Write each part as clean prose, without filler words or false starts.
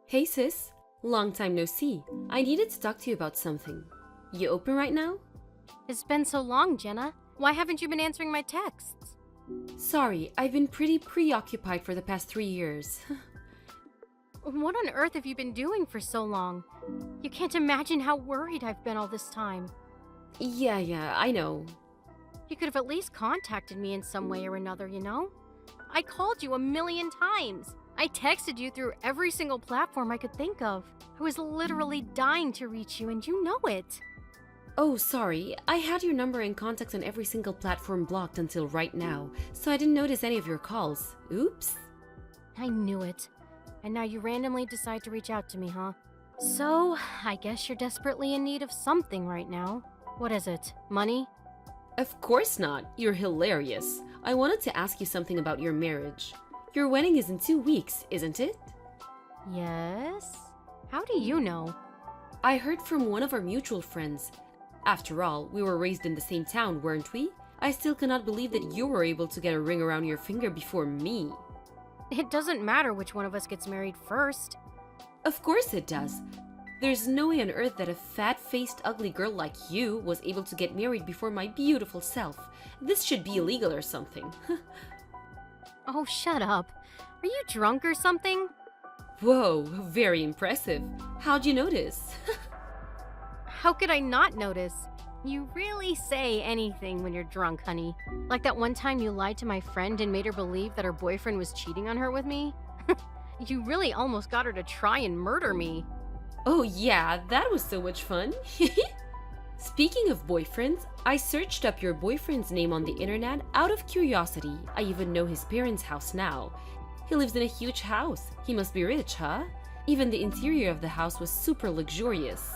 Hey sis, long time no see. I needed to talk to you about something. You open right now? It's been so long, Jenna. Why haven't you been answering my texts? Sorry, I've been pretty preoccupied for the past 3 years. What on earth have you been doing for so long? You can't imagine how worried I've been all this time. Yeah, I know. You could have at least contacted me in some way or another, you know? I called you a million times. I texted you through every single platform I could think of. I was literally dying to reach you, and you know it. Oh, sorry. I had your number and contacts on every single platform blocked until right now, so I didn't notice any of your calls. Oops. I knew it. And now you randomly decide to reach out to me, huh? So, I guess you're desperately in need of something right now. What is it? Money? Of course not. You're hilarious. I wanted to ask you something about your marriage. Your wedding is in 2 weeks, isn't it? Yes? How do you know? I heard from one of our mutual friends. After all, we were raised in the same town, weren't we? I still cannot believe that you were able to get a ring around your finger before me. It doesn't matter which one of us gets married first. Of course it does. There's no way on earth that a fat-faced ugly girl like you was able to get married before my beautiful self. This should be illegal or something. Oh, shut up. Are you drunk or something? Whoa, very impressive. How'd you notice? How could I not notice? You really say anything when you're drunk, honey. Like that one time you lied to my friend and made her believe that her boyfriend was cheating on her with me. You really almost got her to try and murder me. Oh yeah, that was so much fun. Speaking of boyfriends, I searched up your boyfriend's name on the internet out of curiosity. I even know his parents' house now. He lives in a huge house. He must be rich, huh? Even the interior of the house was super luxurious.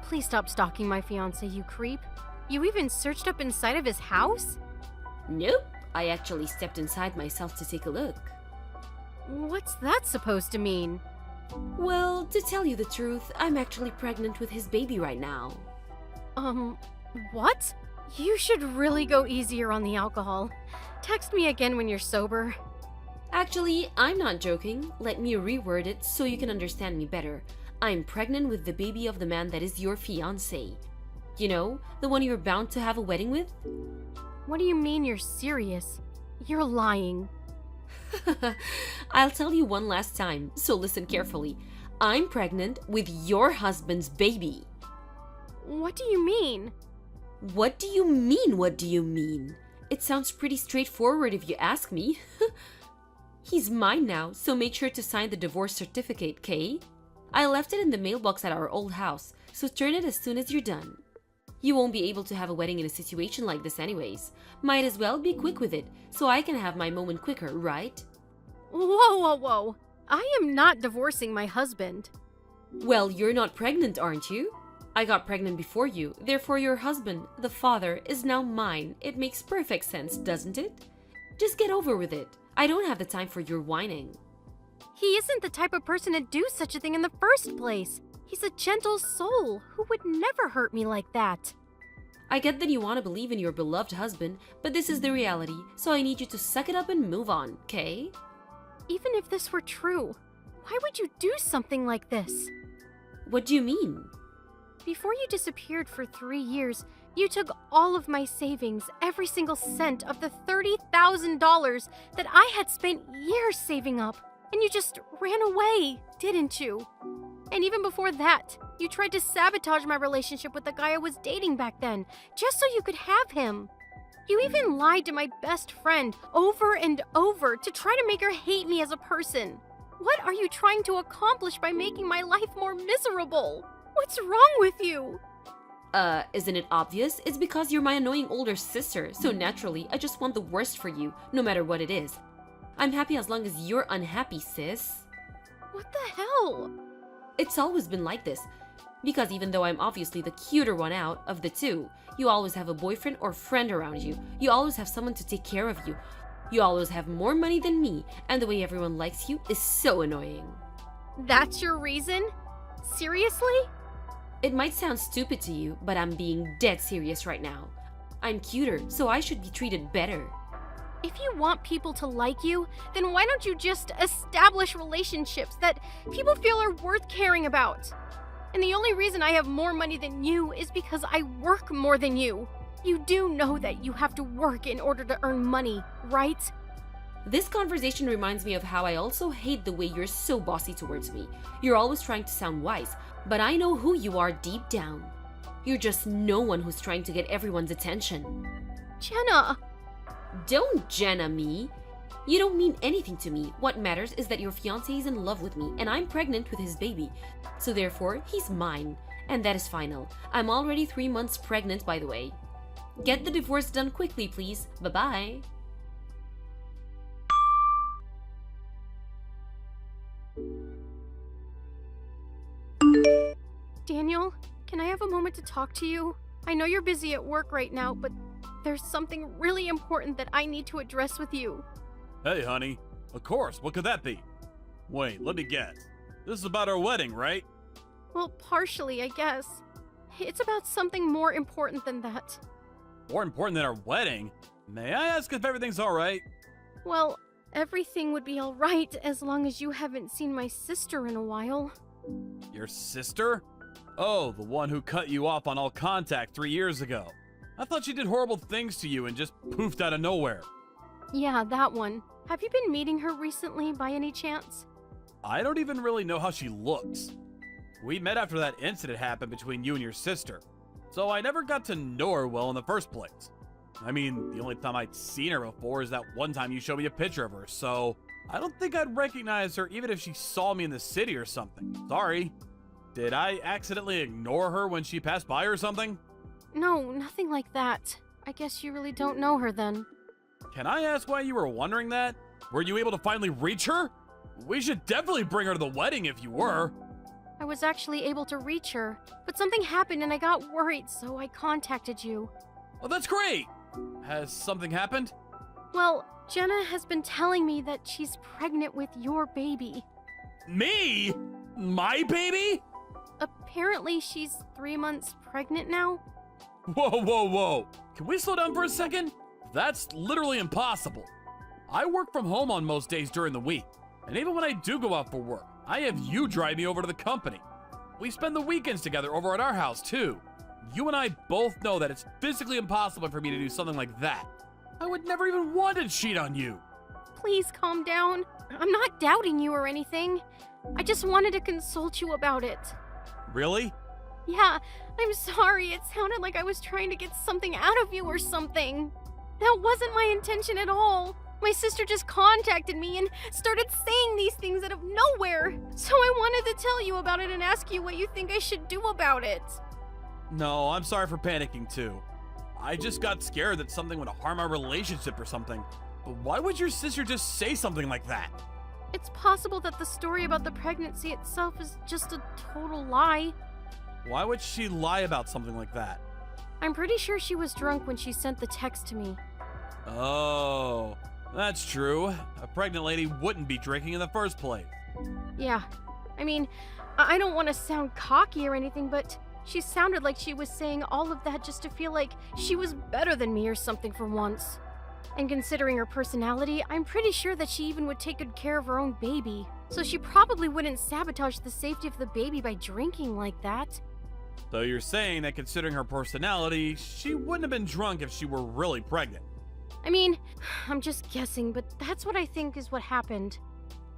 Please stop stalking my fiancé, you creep. You even searched up inside of his house? Nope, I actually stepped inside myself to take a look. What's that supposed to mean? Well, to tell you the truth, I'm actually pregnant with his baby right now. What? You should really go easier on the alcohol. Text me again when you're sober. Actually, I'm not joking. Let me reword it so you can understand me better. I'm pregnant with the baby of the man that is your fiancé. You know, the one you're bound to have a wedding with? What do you mean you're serious? You're lying. I'll tell you one last time, so listen carefully. I'm pregnant with your husband's baby. What do you mean? What do you mean, what do you mean? It sounds pretty straightforward if you ask me. He's mine now, so make sure to sign the divorce certificate, Kay? I left it in the mailbox at our old house, so turn it as soon as you're done. You won't be able to have a wedding in a situation like this anyways. Might as well be quick with it, so I can have my moment quicker, right? Whoa. I am not divorcing my husband. Well, you're not pregnant, aren't you? I got pregnant before you, therefore your husband, the father, is now mine. It makes perfect sense, doesn't it? Just get over with it. I don't have the time for your whining. He isn't the type of person to do such a thing in the first place. He's a gentle soul who would never hurt me like that. I get that you want to believe in your beloved husband, but this is the reality, so I need you to suck it up and move on, okay? Even if this were true, why would you do something like this? What do you mean? Before you disappeared for 3 years, you took all of my savings, every single cent of the $30,000 that I had spent years saving up, and you just ran away, didn't you? And even before that, you tried to sabotage my relationship with the guy I was dating back then, just so you could have him. You even lied to my best friend over and over to try to make her hate me as a person. What are you trying to accomplish by making my life more miserable? What's wrong with you? Isn't it obvious? It's because you're my annoying older sister, so naturally, I just want the worst for you, no matter what it is. I'm happy as long as you're unhappy, sis. What the hell? It's always been like this. Because even though I'm obviously the cuter one out of the two, you always have a boyfriend or friend around you. You always have someone to take care of you. You always have more money than me, and the way everyone likes you is so annoying. That's your reason? Seriously? It might sound stupid to you, but I'm being dead serious right now. I'm cuter, so I should be treated better. If you want people to like you, then why don't you just establish relationships that people feel are worth caring about? And the only reason I have more money than you is because I work more than you. You do know that you have to work in order to earn money, right? This conversation reminds me of how I also hate the way you're so bossy towards me. You're always trying to sound wise, but I know who you are deep down. You're just no one who's trying to get everyone's attention. Jenna! Don't Jenna me. You don't mean anything to me. What matters is that your fiancé is in love with me and I'm pregnant with his baby. So therefore, he's mine. And that is final. I'm already 3 months pregnant, by the way. Get the divorce done quickly, please. Bye-bye. Daniel, can I have a moment to talk to you? I know you're busy at work right now, but there's something really important that I need to address with you. Hey, honey. Of course, what could that be? Wait, let me guess. This is about our wedding, right? Well, partially, I guess. It's about something more important than that. More important than our wedding? May I ask if everything's alright? Well, everything would be alright as long as you haven't seen my sister in a while. Your sister? Oh, the one who cut you off on all contact 3 years ago. I thought she did horrible things to you and just poofed out of nowhere. Yeah, that one. Have you been meeting her recently by any chance? I don't even really know how she looks. We met after that incident happened between you and your sister, so I never got to know her well in the first place. I mean, the only time I'd seen her before is that one time you showed me a picture of her, so I don't think I'd recognize her even if she saw me in the city or something. Sorry. Did I accidentally ignore her when she passed by or something? No, nothing like that. I guess you really don't know her then. Can I ask why you were wondering that? Were you able to finally reach her? We should definitely bring her to the wedding if you were. I was actually able to reach her, but something happened and I got worried, so I contacted you. Oh, that's great! Has something happened? Well, Jenna has been telling me that she's pregnant with your baby. Me? My baby? Apparently she's 3 months pregnant now. Whoa, whoa, whoa. Can we slow down for a second? That's literally impossible. I work from home on most days during the week, and even when I do go out for work, I have you drive me over to the company. We spend the weekends together over at our house, too. You and I both know that it's physically impossible for me to do something like that. I would never even want to cheat on you. Please calm down. I'm not doubting you or anything. I just wanted to consult you about it. Really? Yeah, I'm sorry. It sounded like I was trying to get something out of you or something. That wasn't my intention at all. My sister just contacted me and started saying these things out of nowhere. So I wanted to tell you about it and ask you what you think I should do about it. No, I'm sorry for panicking too. I just got scared that something would harm our relationship or something. But why would your sister just say something like that? It's possible that the story about the pregnancy itself is just a total lie. Why would she lie about something like that? I'm pretty sure she was drunk when she sent the text to me. Oh, that's true. A pregnant lady wouldn't be drinking in the first place. Yeah, I mean, I don't want to sound cocky or anything, but she sounded like she was saying all of that just to feel like she was better than me or something for once. And considering her personality, I'm pretty sure that she even would take good care of her own baby. So she probably wouldn't sabotage the safety of the baby by drinking like that. So you're saying that considering her personality, she wouldn't have been drunk if she were really pregnant. I mean, I'm just guessing, but that's what I think is what happened.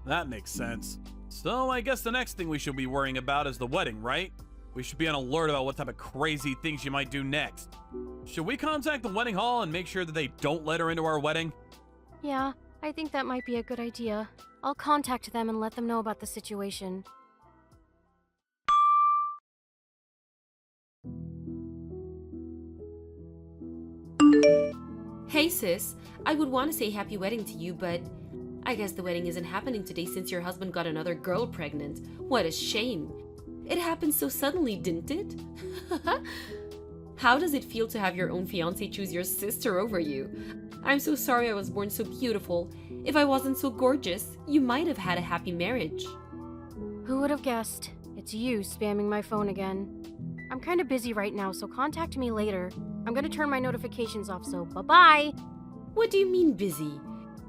That makes sense. So I guess the next thing we should be worrying about is the wedding, right? We should be on alert about what type of crazy things she might do next. Should we contact the wedding hall and make sure that they don't let her into our wedding? Yeah, I think that might be a good idea. I'll contact them and let them know about the situation. Hey sis, I would want to say happy wedding to you, but I guess the wedding isn't happening today since your husband got another girl pregnant. What a shame. It happened so suddenly, didn't it? How does it feel to have your own fiancé choose your sister over you? I'm so sorry I was born so beautiful. If I wasn't so gorgeous, you might have had a happy marriage. Who would have guessed? It's you spamming my phone again. I'm kind of busy right now, so contact me later. I'm gonna turn my notifications off, so bye-bye! What do you mean busy?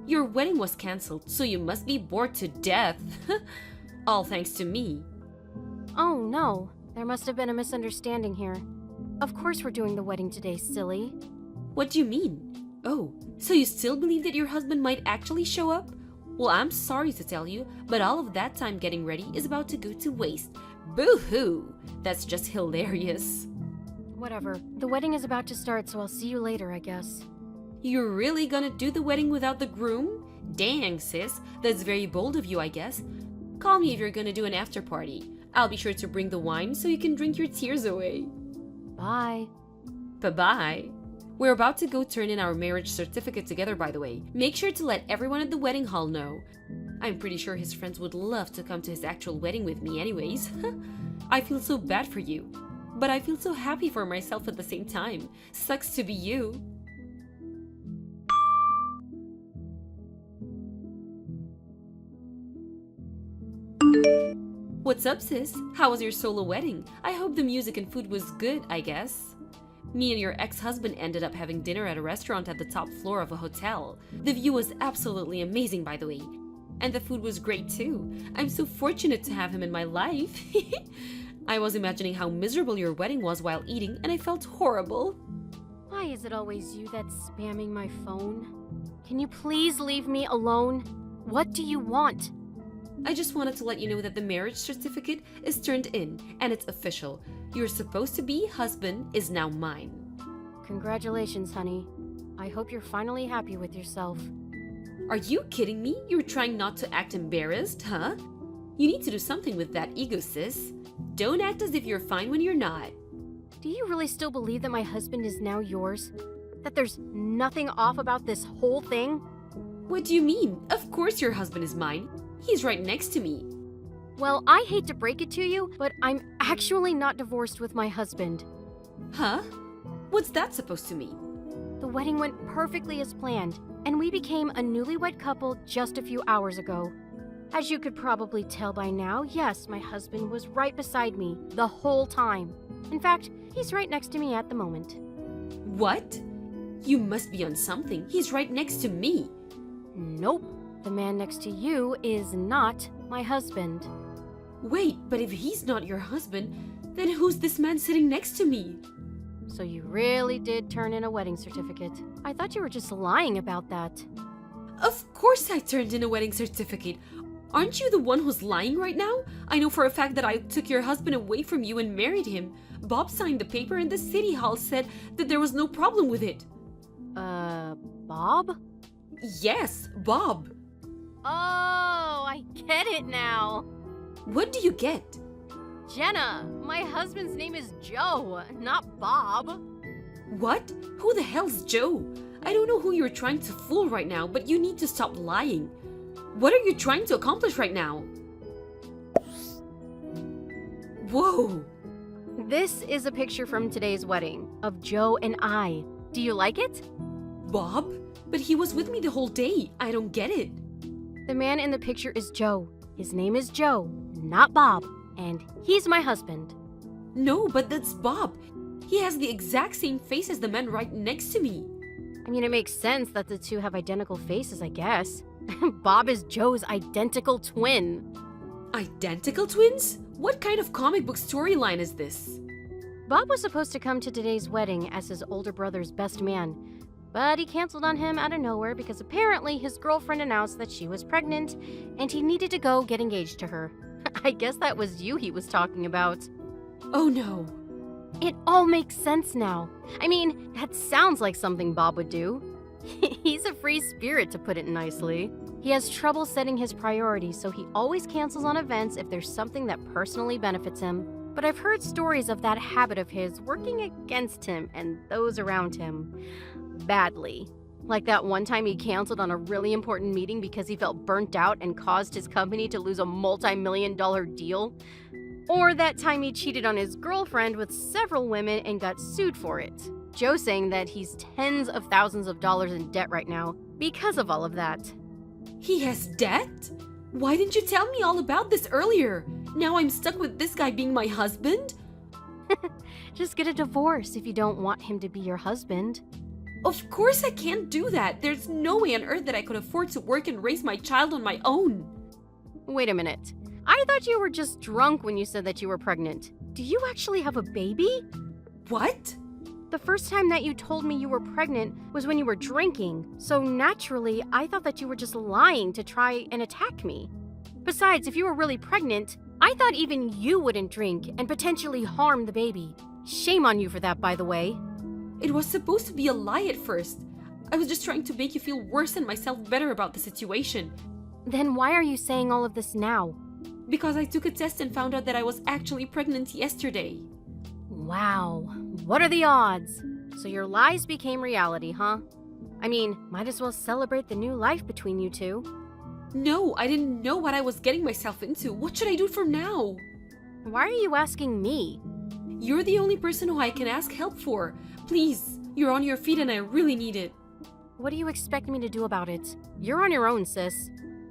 Your wedding was cancelled, so you must be bored to death. All thanks to me. Oh no, there must have been a misunderstanding here. Of course we're doing the wedding today, silly. What do you mean? Oh, so you still believe that your husband might actually show up? Well, I'm sorry to tell you, but all of that time getting ready is about to go to waste. Boo-hoo! That's just hilarious. Whatever. The wedding is about to start, so I'll see you later, I guess. You're really gonna do the wedding without the groom? Dang, sis. That's very bold of you, I guess. Call me if you're gonna do an after party. I'll be sure to bring the wine so you can drink your tears away. Bye. Bye-bye. We're about to go turn in our marriage certificate together, by the way. Make sure to let everyone at the wedding hall know. I'm pretty sure his friends would love to come to his actual wedding with me anyways. I feel so bad for you. But I feel so happy for myself at the same time. Sucks to be you. What's up, sis? How was your solo wedding? I hope the music and food was good, I guess. Me and your ex-husband ended up having dinner at a restaurant at the top floor of a hotel. The view was absolutely amazing, by the way. And the food was great too. I'm so fortunate to have him in my life. I was imagining how miserable your wedding was while eating, and I felt horrible. Why is it always you that's spamming my phone? Can you please leave me alone? What do you want? I just wanted to let you know that the marriage certificate is turned in, and it's official. Your supposed-to-be husband is now mine. Congratulations, honey. I hope you're finally happy with yourself. Are you kidding me? You're trying not to act embarrassed, huh? You need to do something with that ego, sis. Don't act as if you're fine when you're not. Do you really still believe that my husband is now yours? That there's nothing off about this whole thing? What do you mean? Of course your husband is mine. He's right next to me. Well, I hate to break it to you, but I'm actually not divorced with my husband. Huh? What's that supposed to mean? The wedding went perfectly as planned, and we became a newlywed couple just a few hours ago. As you could probably tell by now, yes, my husband was right beside me the whole time. In fact, he's right next to me at the moment. What? You must be on something. He's right next to me. Nope. The man next to you is not my husband. Wait, but if he's not your husband, then who's this man sitting next to me? So you really did turn in a wedding certificate. I thought you were just lying about that. Of course I turned in a wedding certificate. Aren't you the one who's lying right now? I know for a fact that I took your husband away from you and married him. Bob signed the paper and the city hall said that there was no problem with it. Bob? Yes, Bob. Oh, I get it now. What do you get? Jenna, my husband's name is Joe, not Bob. What? Who the hell's Joe? I don't know who you're trying to fool right now, but you need to stop lying. What are you trying to accomplish right now? Whoa! This is a picture from today's wedding of Joe and I. Do you like it? Bob? But he was with me the whole day. I don't get it. The man in the picture is Joe. His name is Joe, not Bob. And he's my husband. No, but that's Bob. He has the exact same face as the man right next to me. I mean, it makes sense that the two have identical faces, I guess. Bob is Joe's identical twin. Identical twins? What kind of comic book storyline is this? Bob was supposed to come to today's wedding as his older brother's best man, but he canceled on him out of nowhere because apparently his girlfriend announced that she was pregnant and he needed to go get engaged to her. I guess that was you he was talking about. Oh no. It all makes sense now. I mean, that sounds like something Bob would do. He's a free spirit, to put it nicely. He has trouble setting his priorities, so he always cancels on events if there's something that personally benefits him. But I've heard stories of that habit of his working against him and those around him. Badly. Like that one time he canceled on a really important meeting because he felt burnt out and caused his company to lose a multi-million-dollar deal. Or that time he cheated on his girlfriend with several women and got sued for it. Joe saying that he's tens of thousands of dollars in debt right now because of all of that. He has debt? Why didn't you tell me all about this earlier? Now I'm stuck with this guy being my husband? Just get a divorce if you don't want him to be your husband. Of course I can't do that. There's no way on earth that I could afford to work and raise my child on my own. Wait a minute. I thought you were just drunk when you said that you were pregnant. Do you actually have a baby? What? The first time that you told me you were pregnant was when you were drinking, so naturally, I thought that you were just lying to try and attack me. Besides, if you were really pregnant, I thought even you wouldn't drink and potentially harm the baby. Shame on you for that, by the way. It was supposed to be a lie at first. I was just trying to make you feel worse and myself better about the situation. Then why are you saying all of this now? Because I took a test and found out that I was actually pregnant yesterday. Wow, what are the odds? So your lies became reality, huh? I mean, might as well celebrate the new life between you two. No, I didn't know what I was getting myself into. What should I do from now? Why are you asking me? You're the only person who I can ask help for. Please, you're on your feet and I really need it. What do you expect me to do about it? You're on your own, sis.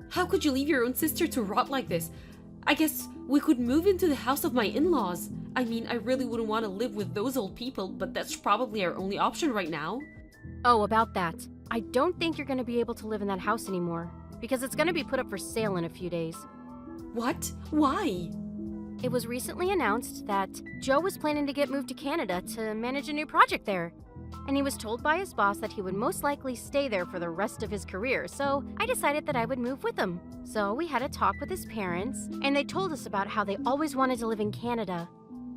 How could you leave your own sister to rot like this? I guess we could move into the house of my in-laws. I mean, I really wouldn't want to live with those old people, but that's probably our only option right now. Oh, about that. I don't think you're going to be able to live in that house anymore, because it's going to be put up for sale in a few days. What? Why? It was recently announced that Joe was planning to get moved to Canada to manage a new project there. And he was told by his boss that he would most likely stay there for the rest of his career, so I decided that I would move with him. So we had a talk with his parents, and they told us about how they always wanted to live in Canada,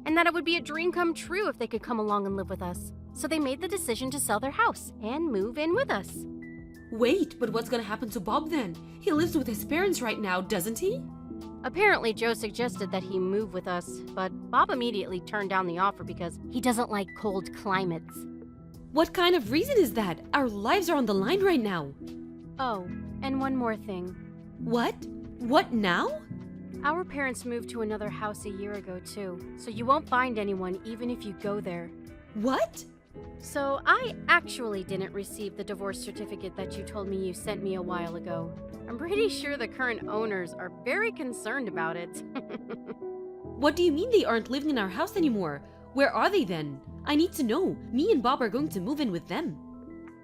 and that it would be a dream come true if they could come along and live with us. So they made the decision to sell their house and move in with us. Wait, but what's gonna happen to Bob then? He lives with his parents right now, doesn't he? Apparently, Joe suggested that he move with us, but Bob immediately turned down the offer because he doesn't like cold climates. What kind of reason is that? Our lives are on the line right now. Oh, and one more thing. What? What now? Our parents moved to another house a year ago too, so you won't find anyone even if you go there. What? So I actually didn't receive the divorce certificate that you told me you sent me a while ago. I'm pretty sure the current owners are very concerned about it. What do you mean they aren't living in our house anymore? Where are they then? I need to know. Me and Bob are going to move in with them.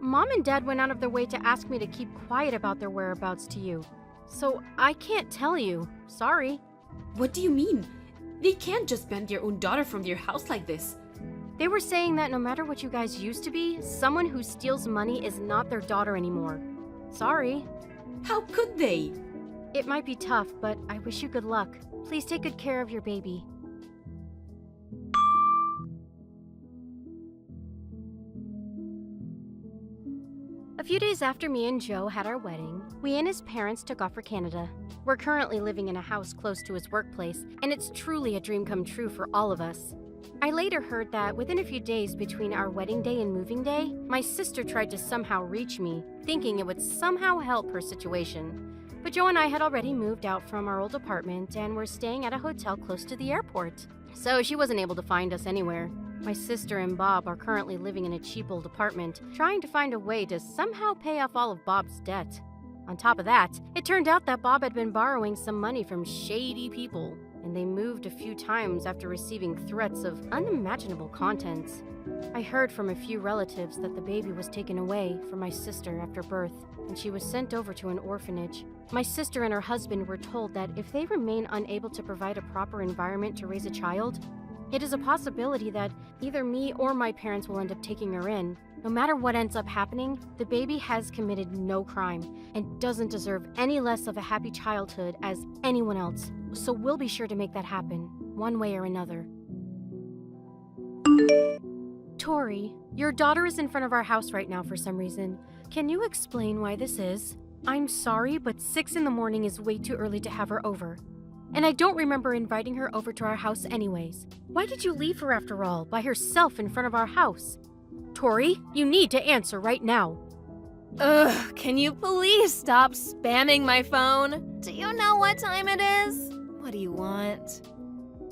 Mom and Dad went out of their way to ask me to keep quiet about their whereabouts to you. So I can't tell you. Sorry. What do you mean? They can't just ban their own daughter from their house like this. They were saying that no matter what you guys used to be, someone who steals money is not their daughter anymore. Sorry. How could they? It might be tough, but I wish you good luck. Please take good care of your baby. A few days after me and Joe had our wedding, we and his parents took off for Canada. We're currently living in a house close to his workplace, and it's truly a dream come true for all of us. I later heard that within a few days between our wedding day and moving day, my sister tried to somehow reach me, thinking it would somehow help her situation. But Joe and I had already moved out from our old apartment and were staying at a hotel close to the airport, so she wasn't able to find us anywhere. My sister and Bob are currently living in a cheap old apartment, trying to find a way to somehow pay off all of Bob's debt. On top of that, it turned out that Bob had been borrowing some money from shady people, and they moved a few times after receiving threats of unimaginable contents. I heard from a few relatives that the baby was taken away from my sister after birth, and she was sent over to an orphanage. My sister and her husband were told that if they remain unable to provide a proper environment to raise a child, it is a possibility that either me or my parents will end up taking her in. No matter what ends up happening, the baby has committed no crime and doesn't deserve any less of a happy childhood as anyone else. So we'll be sure to make that happen, one way or another. Tori, your daughter is in front of our house right now for some reason. Can you explain why this is? I'm sorry, but 6 in the morning is way too early to have her over. And I don't remember inviting her over to our house anyways. Why did you leave her after all, by herself in front of our house? Tori, you need to answer right now. Ugh, can you please stop spamming my phone? Do you know what time it is? What do you want?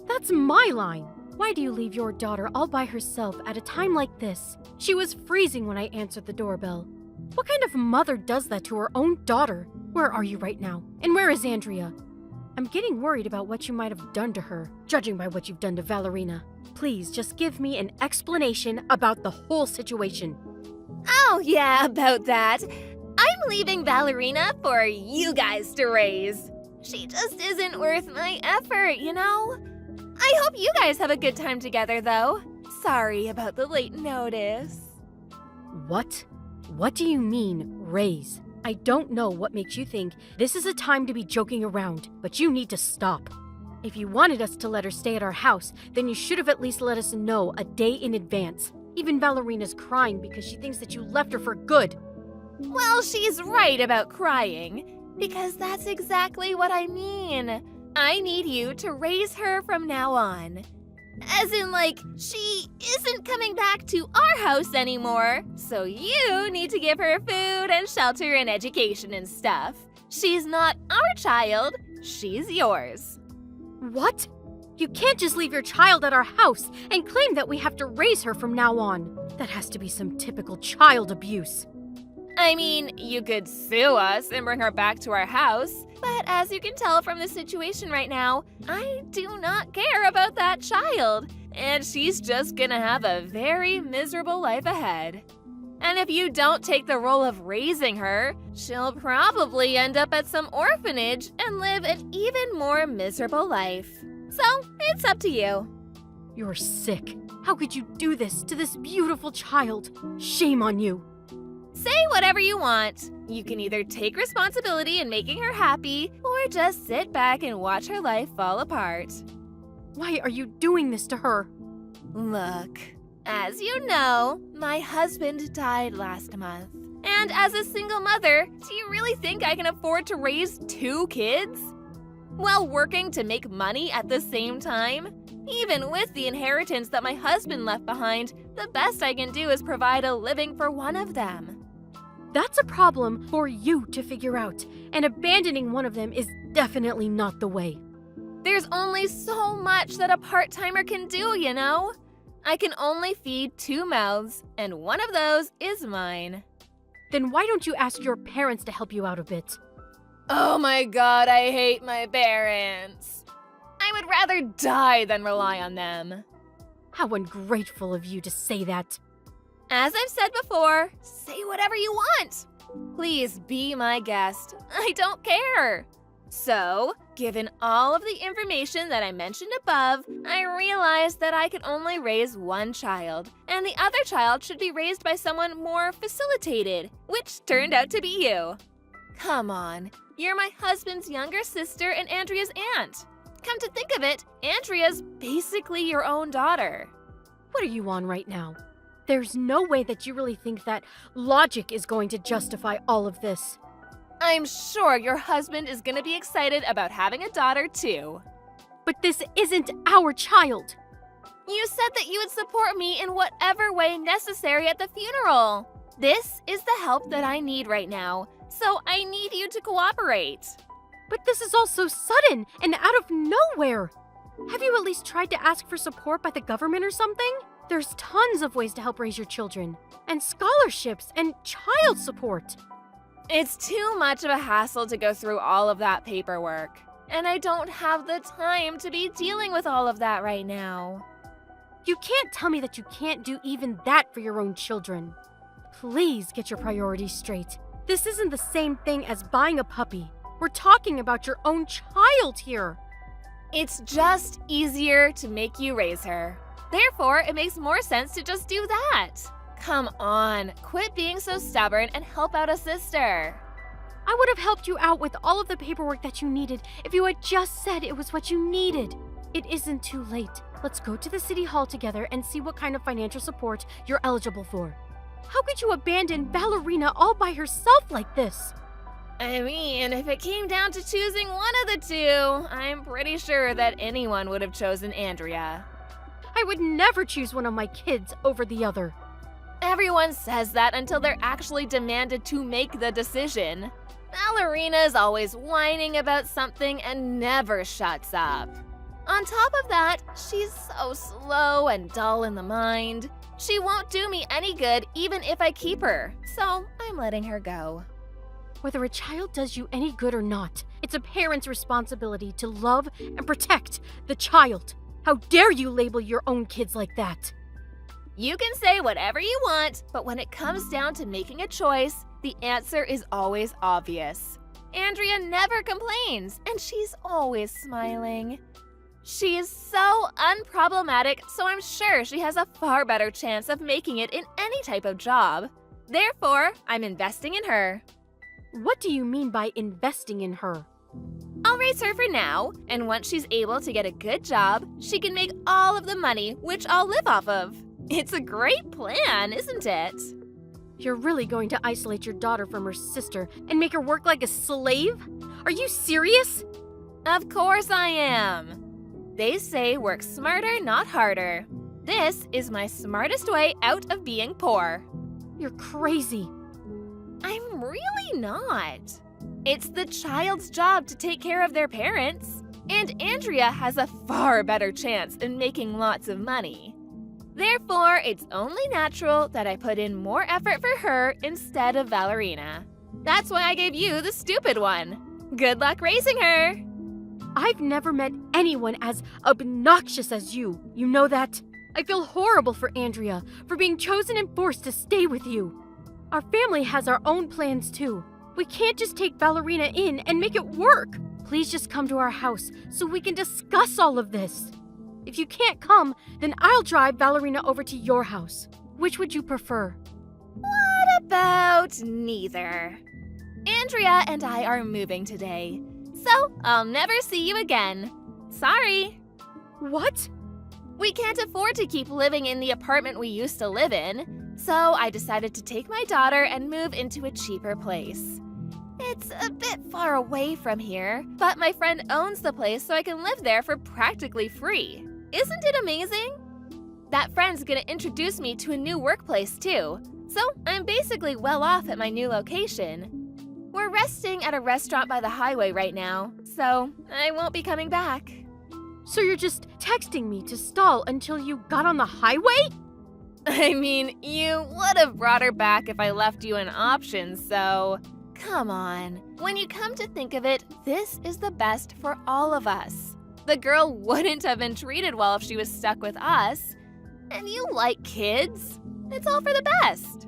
That's my line. Why do you leave your daughter all by herself at a time like this? She was freezing when I answered the doorbell. What kind of mother does that to her own daughter? Where are you right now? And where is Andrea? I'm getting worried about what you might have done to her, judging by what you've done to Valerina. Please just give me an explanation about the whole situation. Oh, yeah, about that. I'm leaving Ballerina for you guys to raise. She just isn't worth my effort, you know? I hope you guys have a good time together, though. Sorry about the late notice. What? What do you mean, raise? I don't know what makes you think this is a time to be joking around, but you need to stop. If you wanted us to let her stay at our house, then you should have at least let us know a day in advance. Even Ballerina's crying because she thinks that you left her for good. Well, she's right about crying, because that's exactly what I mean. I need you to raise her from now on. As in, like, she isn't coming back to our house anymore, so you need to give her food and shelter and education and stuff. She's not our child, she's yours. What? You can't just leave your child at our house and claim that we have to raise her from now on. That has to be some typical child abuse. I mean, you could sue us and bring her back to our house, but as you can tell from the situation right now, I do not care about that child, and she's just gonna have a very miserable life ahead. And if you don't take the role of raising her, she'll probably end up at some orphanage and live an even more miserable life. So, it's up to you. You're sick. How could you do this to this beautiful child? Shame on you. Say whatever you want. You can either take responsibility in making her happy, or just sit back and watch her life fall apart. Why are you doing this to her? Look, as you know, my husband died last month. And as a single mother, do you really think I can afford to raise 2 kids? While working to make money at the same time? Even with the inheritance that my husband left behind, the best I can do is provide a living for one of them. That's a problem for you to figure out, and abandoning one of them is definitely not the way. There's only so much that a part-timer can do, you know? I can only feed 2 mouths, and one of those is mine. Then why don't you ask your parents to help you out a bit? Oh my god, I hate my parents. I would rather die than rely on them. How ungrateful of you to say that. As I've said before, say whatever you want. Please be my guest. I don't care. So, given all of the information that I mentioned above, I realized that I could only raise one child, and the other child should be raised by someone more facilitated, which turned out to be you. Come on, you're my husband's younger sister and Andrea's aunt. Come to think of it, Andrea's basically your own daughter. What are you on right now? There's no way that you really think that logic is going to justify all of this. I'm sure your husband is gonna be excited about having a daughter too. But this isn't our child. You said that you would support me in whatever way necessary at the funeral. This is the help that I need right now, so I need you to cooperate. But this is all so sudden and out of nowhere. Have you at least tried to ask for support by the government or something? There's tons of ways to help raise your children, and scholarships and child support. It's too much of a hassle to go through all of that paperwork, and I don't have the time to be dealing with all of that right now. You can't tell me that you can't do even that for your own children. Please get your priorities straight. This isn't the same thing as buying a puppy. We're talking about your own child here. It's just easier to make you raise her. Therefore, it makes more sense to just do that. Come on, quit being so stubborn and help out a sister. I would have helped you out with all of the paperwork that you needed if you had just said it was what you needed. It isn't too late. Let's go to the city hall together and see what kind of financial support you're eligible for. How could you abandon Ballerina all by herself like this? I mean, if it came down to choosing one of the two, I'm pretty sure that anyone would have chosen Andrea. I would never choose one of my kids over the other. Everyone says that until they're actually demanded to make the decision. Ballerina is always whining about something and never shuts up. On top of that, she's so slow and dull in the mind. She won't do me any good even if I keep her, so I'm letting her go. Whether a child does you any good or not, it's a parent's responsibility to love and protect the child. How dare you label your own kids like that? You can say whatever you want, but when it comes down to making a choice, the answer is always obvious. Andrea never complains, and she's always smiling. She is so unproblematic, so I'm sure she has a far better chance of making it in any type of job. Therefore, I'm investing in her. What do you mean by investing in her? I'll raise her for now, and once she's able to get a good job, she can make all of the money, which I'll live off of. It's a great plan, isn't it? You're really going to isolate your daughter from her sister and make her work like a slave? Are you serious? Of course I am. They say work smarter, not harder. This is my smartest way out of being poor. You're crazy. I'm really not. It's the child's job to take care of their parents, and Andrea has a far better chance in making lots of money. Therefore, it's only natural that I put in more effort for her instead of Valerina. That's why I gave you the stupid one. Good luck raising her! I've never met anyone as obnoxious as you. You know that? I feel horrible for Andrea for being chosen and forced to stay with you. Our family has our own plans too. We can't just take Valerina in and make it work. Please just come to our house so we can discuss all of this. If you can't come, then I'll drive Valerina over to your house. Which would you prefer? What about neither? Andrea and I are moving today, so I'll never see you again. Sorry. What? We can't afford to keep living in the apartment we used to live in, so I decided to take my daughter and move into a cheaper place. It's a bit far away from here, but my friend owns the place so I can live there for practically free. Isn't it amazing? That friend's gonna introduce me to a new workplace too, so I'm basically well off at my new location. We're resting at a restaurant by the highway right now, so I won't be coming back. So you're just texting me to stall until you got on the highway? I mean, you would have brought her back if I left you an option, so... Come on. When you come to think of it, this is the best for all of us. The girl wouldn't have been treated well if she was stuck with us. And you like kids. It's all for the best.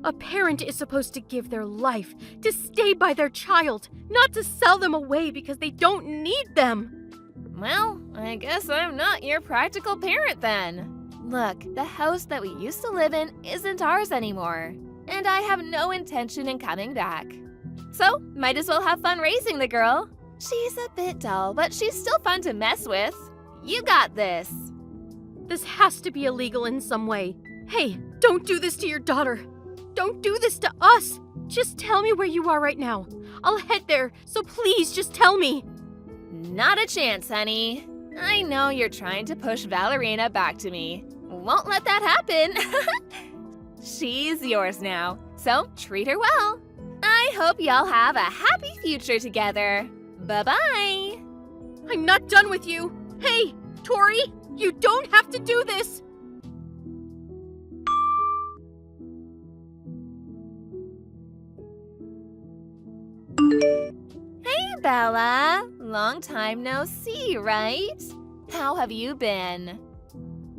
A parent is supposed to give their life to stay by their child, not to sell them away because they don't need them. Well, I guess I'm not your practical parent then. Look, the house that we used to live in isn't ours anymore, and I have no intention in coming back. So, might as well have fun raising the girl. She's a bit dull, but she's still fun to mess with. You got this. This has to be illegal in some way. Hey, don't do this to your daughter. Don't do this to us. Just tell me where you are right now. I'll head there, so please just tell me. Not a chance, honey. I know you're trying to push Valerina back to me. Won't let that happen. She's yours now, so treat her well. I hope y'all have a happy future together. Bye-bye. I'm not done with you. Hey, Tori, you don't have to do this. Hey, Bella. Long time no see, right? How have you been?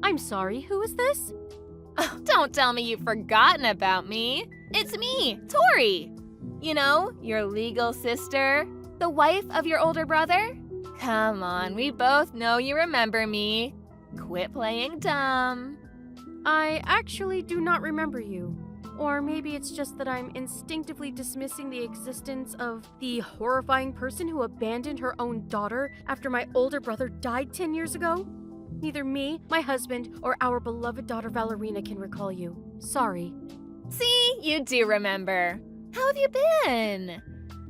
I'm sorry, who is this? Oh, don't tell me you've forgotten about me. It's me, Tori. You know, your legal sister, the wife of your older brother. Come on, we both know you remember me. Quit playing dumb. I actually do not remember you. Or maybe it's just that I'm instinctively dismissing the existence of the horrifying person who abandoned her own daughter after my older brother died 10 years ago. Neither me, my husband, or our beloved daughter Valerina can recall you. Sorry. See, you do remember. How have you been?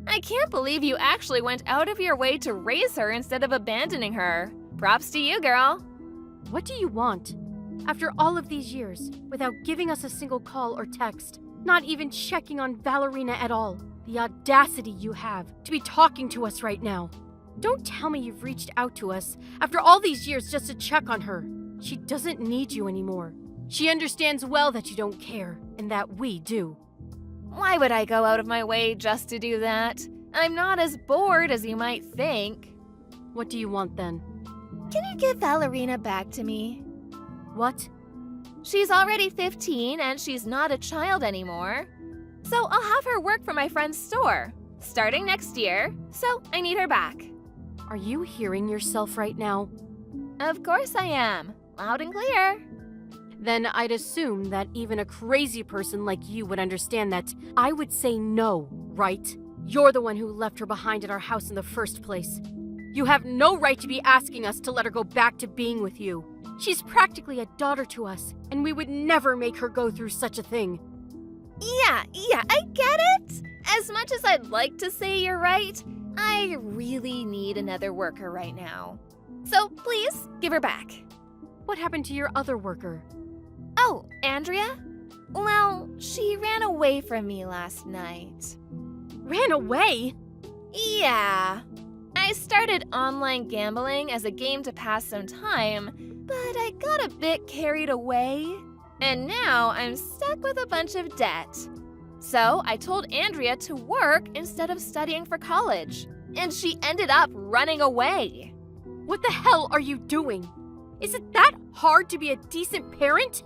I can't believe you actually went out of your way to raise her instead of abandoning her. Props to you, girl. What do you want? After all of these years, without giving us a single call or text, not even checking on Valerina at all, the audacity you have to be talking to us right now. Don't tell me you've reached out to us after all these years just to check on her. She doesn't need you anymore. She understands well that you don't care, and that we do. Why would I go out of my way just to do that? I'm not as bored as you might think. What do you want then? Can you give Valerina back to me? What? She's already 15 and she's not a child anymore. So I'll have her work for my friend's store, starting next year, so I need her back. Are you hearing yourself right now? Of course I am. Loud and clear. Then I'd assume that even a crazy person like you would understand that I would say no, right? You're the one who left her behind at our house in the first place. You have no right to be asking us to let her go back to being with you. She's practically a daughter to us, and we would never make her go through such a thing. Yeah, I get it. As much as I'd like to say you're right, I really need another worker right now. So please, give her back. What happened to your other worker? Oh, Andrea? Well, she ran away from me last night. Ran away? Yeah. I started online gambling as a game to pass some time, but I got a bit carried away. And now I'm stuck with a bunch of debt. So I told Andrea to work instead of studying for college. And she ended up running away. What the hell are you doing? Is it that hard to be a decent parent?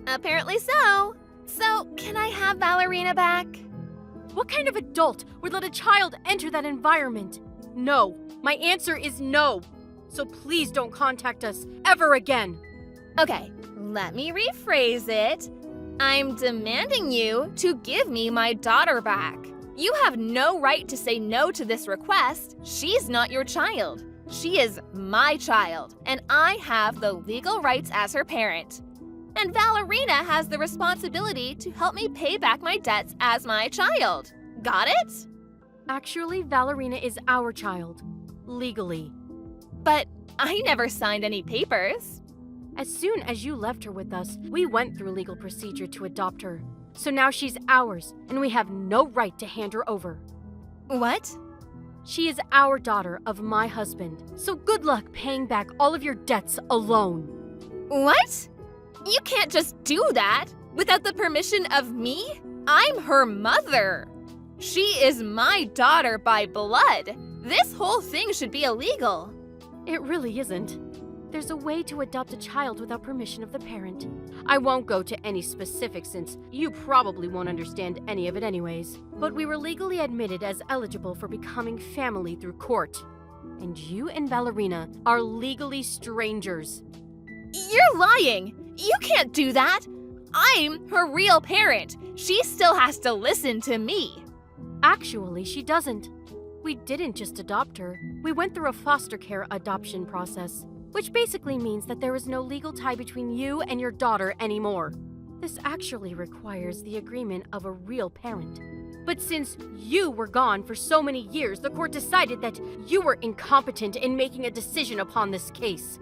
Apparently so. So, can I have Ballerina back? What kind of adult would let a child enter that environment? No. My answer is no. So please don't contact us ever again. Okay, let me rephrase it. I'm demanding you to give me my daughter back. You have no right to say no to this request. She's not your child. She is my child, and I have the legal rights as her parent. And Ballerina has the responsibility to help me pay back my debts as my child. Got it? Actually, Ballerina is our child. Legally. But I never signed any papers. As soon as you left her with us, we went through legal procedure to adopt her. So now she's ours, and we have no right to hand her over. What? She is our daughter of my husband, so good luck paying back all of your debts alone. What? You can't just do that without the permission of me? I'm her mother. She is my daughter by blood. This whole thing should be illegal. It really isn't. There's a way to adopt a child without permission of the parent. I won't go to any specifics since you probably won't understand any of it anyways. But we were legally admitted as eligible for becoming family through court. And you and Ballerina are legally strangers. You're lying! You can't do that! I'm her real parent. She still has to listen to me. Actually, she doesn't. We didn't just adopt her. We went through a foster care adoption process, which basically means that there is no legal tie between you and your daughter anymore. This actually requires the agreement of a real parent. But since you were gone for so many years, the court decided that you were incompetent in making a decision upon this case.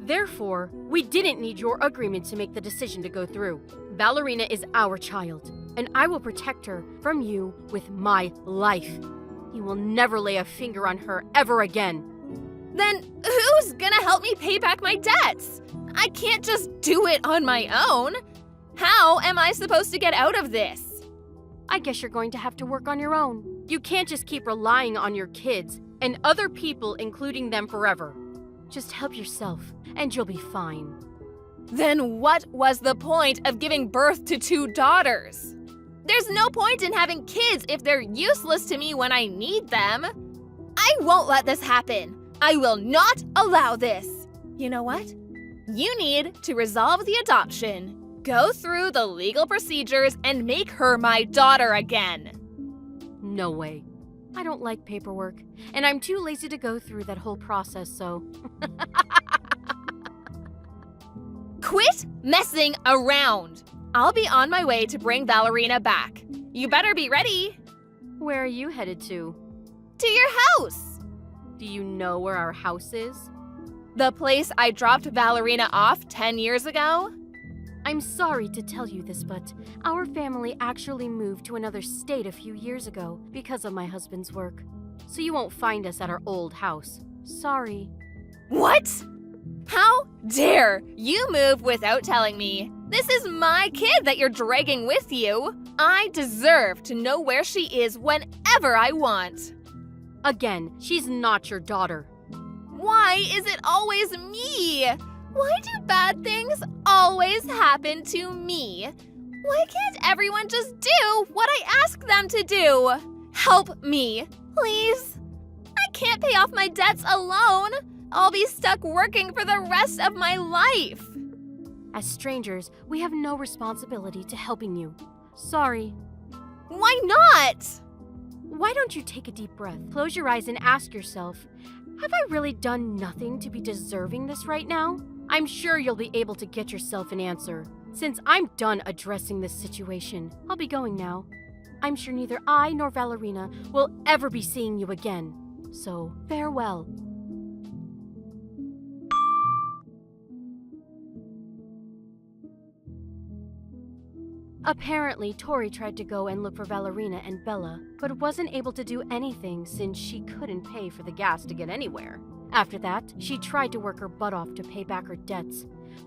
Therefore, we didn't need your agreement to make the decision to go through. Ballerina is our child, and I will protect her from you with my life. You will never lay a finger on her ever again. Then who's gonna help me pay back my debts? I can't just do it on my own. How am I supposed to get out of this? I guess you're going to have to work on your own. You can't just keep relying on your kids and other people, including them, forever. Just help yourself, and you'll be fine. Then what was the point of giving birth to 2 daughters? There's no point in having kids if they're useless to me when I need them. I won't let this happen. I will not allow this. You know what? You need to resolve the adoption, go through the legal procedures, and make her my daughter again. No way. I don't like paperwork, and I'm too lazy to go through that whole process, so... Quit messing around. I'll be on my way to bring Ballerina back. You better be ready. Where are you headed to? To your house. Do you know where our house is? The place I dropped Ballerina off 10 years ago? I'm sorry to tell you this, but our family actually moved to another state a few years ago because of my husband's work. So you won't find us at our old house. Sorry. What? How dare you move without telling me? This is my kid that you're dragging with you. I deserve to know where she is whenever I want. Again, she's not your daughter. Why is it always me? Why do bad things always happen to me? Why can't everyone just do what I ask them to do? Help me, please. I can't pay off my debts alone. I'll be stuck working for the rest of my life. As strangers, we have no responsibility to helping you. Sorry. Why not? Why don't you take a deep breath, close your eyes and ask yourself, have I really done nothing to be deserving this right now? I'm sure you'll be able to get yourself an answer. Since I'm done addressing this situation, I'll be going now. I'm sure neither I nor Valerina will ever be seeing you again. So, farewell. Apparently, Tori tried to go and look for Valerina and Bella, but wasn't able to do anything since she couldn't pay for the gas to get anywhere. After that, she tried to work her butt off to pay back her debts,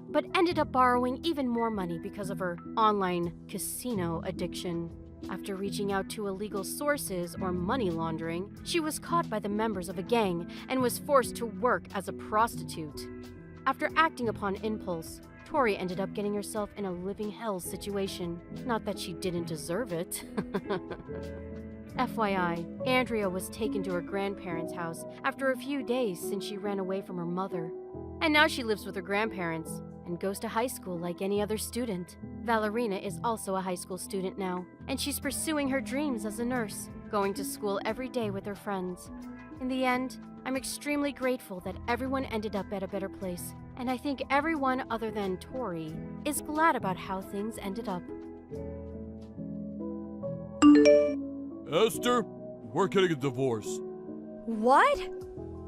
but ended up borrowing even more money because of her online casino addiction. After reaching out to illegal sources or money laundering, she was caught by the members of a gang and was forced to work as a prostitute. After acting upon impulse, Tori ended up getting herself in a living hell situation. Not that she didn't deserve it. FYI, Andrea was taken to her grandparents' house after a few days since she ran away from her mother. And now she lives with her grandparents and goes to high school like any other student. Valerina is also a high school student now, and she's pursuing her dreams as a nurse, going to school every day with her friends. In the end, I'm extremely grateful that everyone ended up at a better place, and I think everyone other than Tori is glad about how things ended up. Esther, we're getting a divorce. What?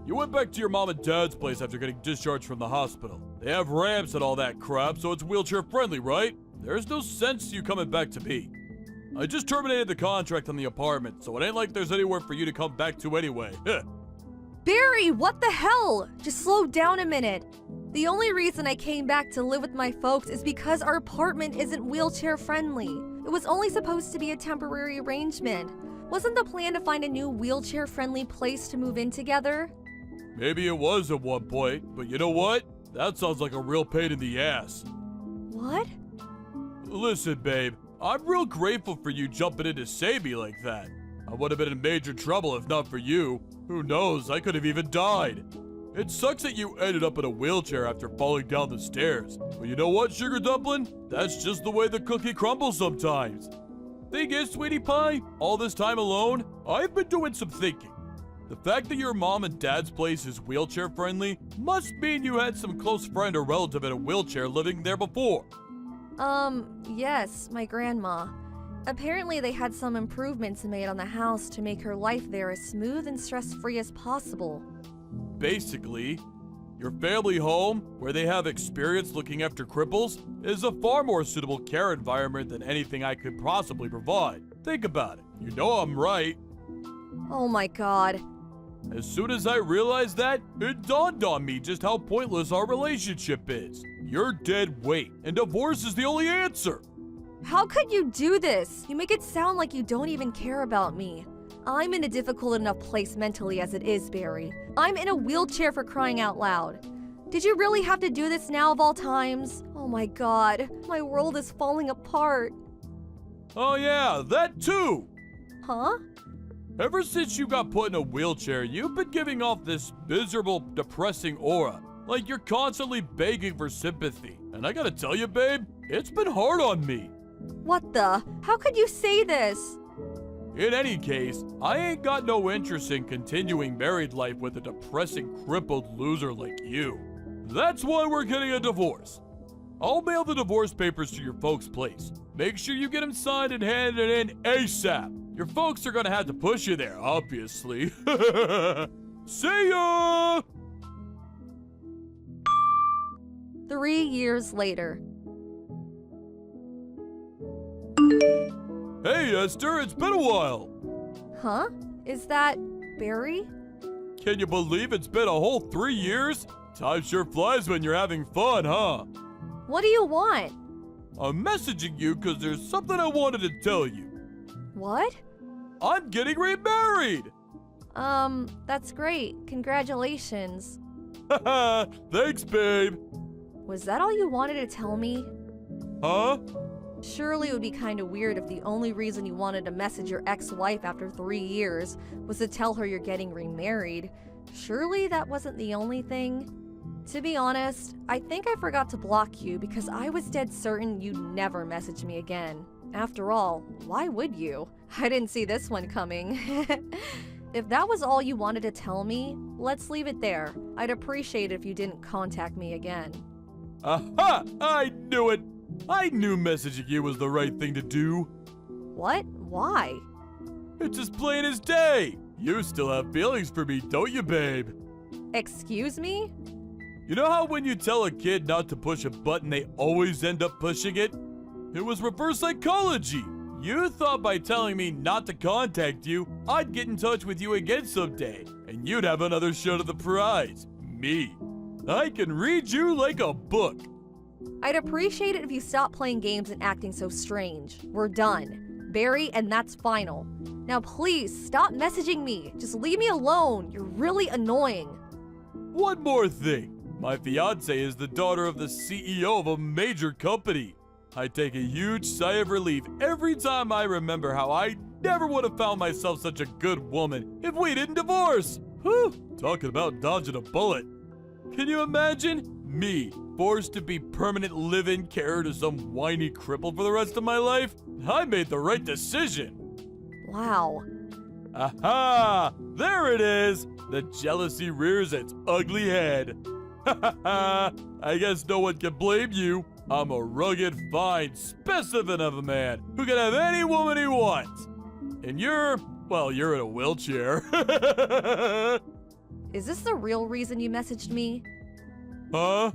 You went back to your mom and dad's place after getting discharged from the hospital. They have ramps and all that crap, so it's wheelchair friendly, right? There's no sense to you coming back to me. I just terminated the contract on the apartment, so it ain't like there's anywhere for you to come back to anyway. Barry, what the hell? Just slow down a minute. The only reason I came back to live with my folks is because our apartment isn't wheelchair friendly. It was only supposed to be a temporary arrangement. Wasn't the plan to find a new wheelchair friendly place to move in together? Maybe it was at one point, but you know what? That sounds like a real pain in the ass. What? Listen, babe, I'm real grateful for you jumping in to save me like that. I would have been in major trouble if not for you. Who knows, I could have even died. It sucks that you ended up in a wheelchair after falling down the stairs. But you know what, Sugar Dumpling? That's just the way the cookie crumbles sometimes. Thing is, Sweetie Pie, all this time alone, I've been doing some thinking. The fact that your mom and dad's place is wheelchair friendly must mean you had some close friend or relative in a wheelchair living there before. Yes, my grandma. Apparently they had some improvements made on the house to make her life there as smooth and stress-free as possible. Basically, your family home, where they have experience looking after cripples, is a far more suitable care environment than anything I could possibly provide. Think about it. You know I'm right. Oh my god. As soon as I realized that, it dawned on me just how pointless our relationship is. You're dead weight, and divorce is the only answer. How could you do this? You make it sound like you don't even care about me. I'm in a difficult enough place mentally as it is, Barry. I'm in a wheelchair for crying out loud. Did you really have to do this now of all times? Oh my god, my world is falling apart. Oh yeah, that too! Huh? Ever since you got put in a wheelchair, you've been giving off this miserable, depressing aura. Like you're constantly begging for sympathy. And I gotta tell you, babe, it's been hard on me. What the? How could you say this? In any case, I ain't got no interest in continuing married life with a depressing, crippled loser like you. That's why we're getting a divorce. I'll mail the divorce papers to your folks' place. Make sure you get them signed and handed in ASAP. Your folks are gonna have to push you there, obviously. See ya! 3 years later. Hey, Esther, it's been a while. Huh? Is that Barry? Can you believe it's been a whole 3 years? Time sure flies when you're having fun, huh? What do you want? I'm messaging you because there's something I wanted to tell you. What? I'm getting remarried! That's great. Congratulations. Haha, thanks, babe. Was that all you wanted to tell me? Huh? Surely it would be kinda weird if the only reason you wanted to message your ex-wife after 3 years was to tell her you're getting remarried. Surely that wasn't the only thing? To be honest, I think I forgot to block you because I was dead certain you'd never message me again. After all, why would you? I didn't see this one coming. If that was all you wanted to tell me, let's leave it there. I'd appreciate it if you didn't contact me again. Aha! I knew it! I knew messaging you was the right thing to do. What? Why? It's as plain as day. You still have feelings for me, don't you, babe? Excuse me? You know how when you tell a kid not to push a button, they always end up pushing it? It was reverse psychology. You thought by telling me not to contact you, I'd get in touch with you again someday, and you'd have another shot at the prize. Me. I can read you like a book. I'd appreciate it if you stopped playing games and acting so strange. We're done. Barry, and that's final. Now please, stop messaging me. Just leave me alone. You're really annoying. One more thing. My fiancé is the daughter of the CEO of a major company. I take a huge sigh of relief every time I remember how I never would have found myself such a good woman if we didn't divorce. Whew, talking about dodging a bullet. Can you imagine? Me, forced to be permanent live-in carer to some whiny cripple for the rest of my life? I made the right decision. Wow. Aha! There it is! The jealousy rears its ugly head. Ha ha ha! I guess no one can blame you. I'm a rugged, fine specimen of a man who can have any woman he wants. And you're in a wheelchair. Is this the real reason you messaged me? Huh?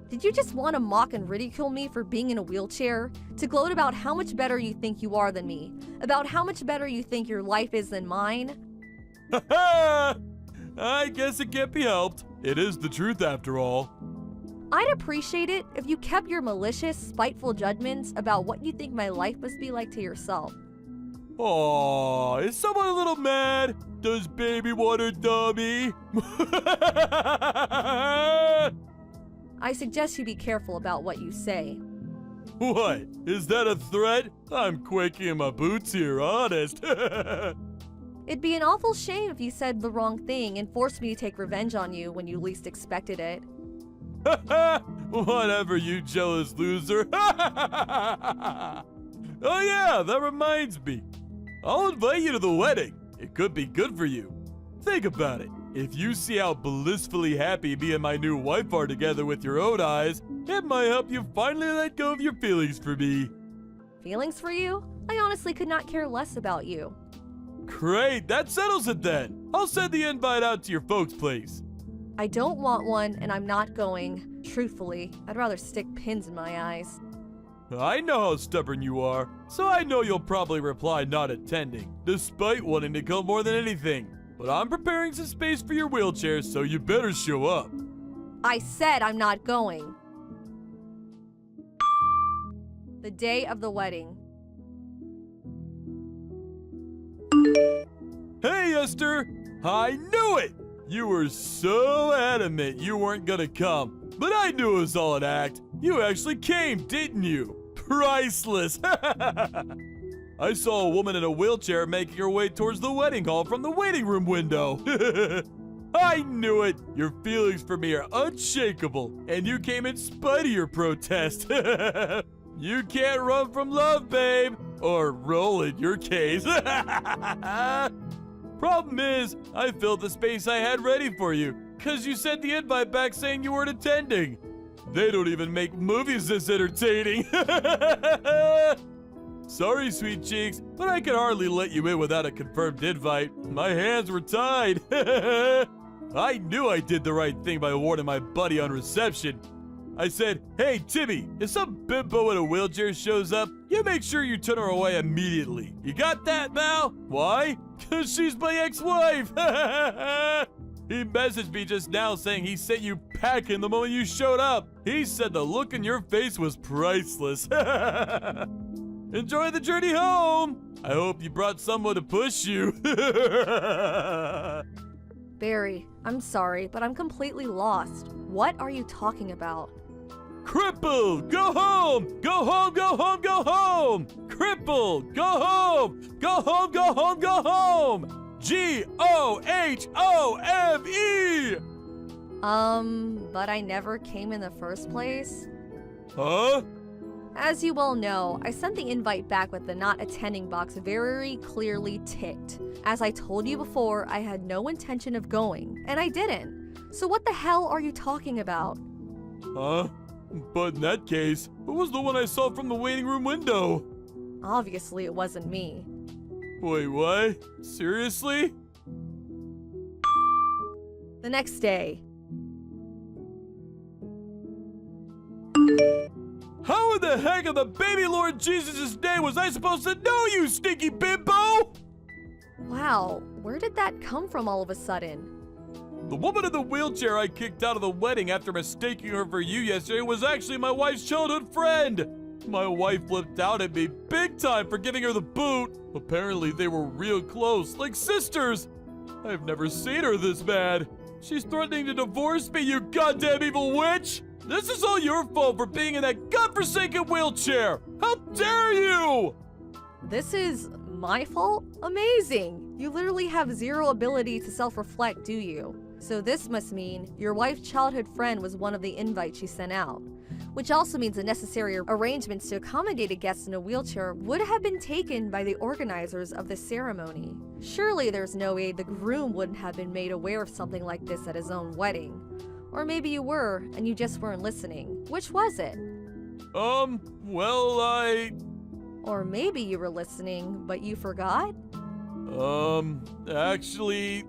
Did you just want to mock and ridicule me for being in a wheelchair? To gloat about how much better you think you are than me? About how much better you think your life is than mine? Ha ha! I guess it can't be helped. It is the truth after all. I'd appreciate it if you kept your malicious, spiteful judgments about what you think my life must be like to yourself. Aw, is someone a little mad? Does baby want her dummy? I suggest you be careful about what you say. What? Is that a threat? I'm quaking in my boots here, honest. It'd be an awful shame if you said the wrong thing and forced me to take revenge on you when you least expected it. Whatever, you jealous loser. Oh yeah, that reminds me. I'll invite you to the wedding. It could be good for you. Think about it. If you see how blissfully happy me and my new wife are together with your own eyes, it might help you finally let go of your feelings for me. Feelings for you? I honestly could not care less about you. Great, that settles it then. I'll send the invite out to your folks' place. I don't want one, and I'm not going. Truthfully, I'd rather stick pins in my eyes. I know how stubborn you are, so I know you'll probably reply not attending, despite wanting to come more than anything. But I'm preparing some space for your wheelchair, so you better show up. I said I'm not going. The day of the wedding. Hey, Esther! I knew it! You were so adamant you weren't gonna come, but I knew it was all an act. You actually came, didn't you? Priceless! I saw a woman in a wheelchair making her way towards the wedding hall from the waiting room window. I knew it! Your feelings for me are unshakable, and you came in spite of your protest. You can't run from love, babe! Or roll in your case. Problem is, I filled the space I had ready for you, cause you sent the invite back saying you weren't attending. They don't even make movies this entertaining. Sorry, sweet cheeks, but I could hardly let you in without a confirmed invite. My hands were tied. I knew I did the right thing by warning my buddy on reception. I said, hey, Timmy, if some bimbo in a wheelchair shows up, you make sure you turn her away immediately. You got that, Mal? Why? Because she's my ex-wife. He messaged me just now saying he sent you packing the moment you showed up. He said the look in your face was priceless. Enjoy the journey home. I hope you brought someone to push you. Barry, I'm sorry, but I'm completely lost. What are you talking about? Cripple, go home! Go home, go home, go home! Cripple, go home! Go home, go home, go home! G-O-H-O-M-E! But I never came in the first place. Huh? As you well know, I sent the invite back with the not attending box very clearly ticked. As I told you before, I had no intention of going, and I didn't. So what the hell are you talking about? Huh? But in that case, who was the one I saw from the waiting room window? Obviously, it wasn't me. Wait, what? Seriously? The next day. How in the heck of the baby Lord Jesus' name was I supposed to know, you stinky bimbo? Wow, where did that come from all of a sudden? The woman in the wheelchair I kicked out of the wedding after mistaking her for you yesterday was actually my wife's childhood friend. My wife flipped out at me big time for giving her the boot. Apparently they were real close, like sisters. I've never seen her this bad. She's threatening to divorce me, you goddamn evil witch! This is all your fault for being in that godforsaken wheelchair! How dare you! This is my fault? Amazing! You literally have zero ability to self-reflect, do you? So this must mean your wife's childhood friend was one of the invites she sent out. Which also means the necessary arrangements to accommodate a guest in a wheelchair would have been taken by the organizers of the ceremony. Surely there's no way the groom wouldn't have been made aware of something like this at his own wedding. Or maybe you were, and you just weren't listening. Which was it? Well, Or maybe you were listening, but you forgot? Actually,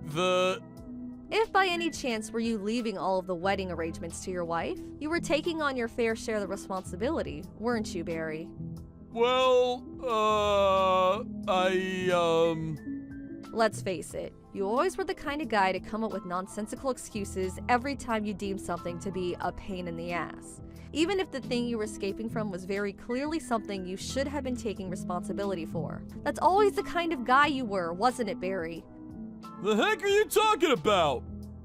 If by any chance were you leaving all of the wedding arrangements to your wife, you were taking on your fair share of the responsibility, weren't you, Barry? well, Let's face it, you always were the kind of guy to come up with nonsensical excuses every time you deemed something to be a pain in the ass. Even if the thing you were escaping from was very clearly something you should have been taking responsibility for. That's always the kind of guy you were, wasn't it, Barry? the heck are you talking about?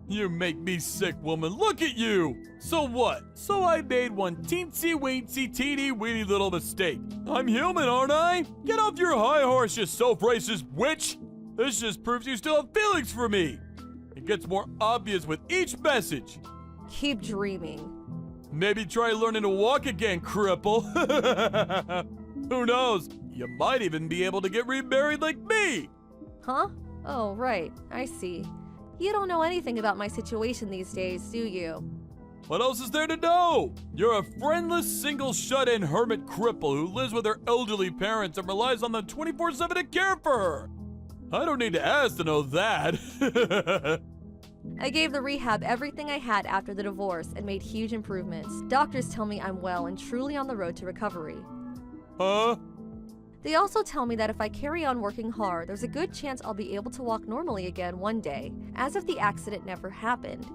You make me sick, woman. Look at you! So what? So I made one teensy-weensy, teeny-weeny little mistake. I'm human, aren't I? Get off your high horse, you self-righteous witch! This just proves you still have feelings for me. It gets more obvious with each message. Keep dreaming. Maybe try learning to walk again, cripple. Who knows? You might even be able to get remarried like me. Huh? Oh, right. I see. You don't know anything about my situation these days, do you? What else is there to know? You're a friendless, single, shut-in hermit cripple who lives with her elderly parents and relies on them 24/7 to care for her. I don't need to ask to know that. I gave the rehab everything I had after the divorce and made huge improvements. Doctors tell me I'm well and truly on the road to recovery. Huh? They also tell me that if I carry on working hard, there's a good chance I'll be able to walk normally again one day, as if the accident never happened.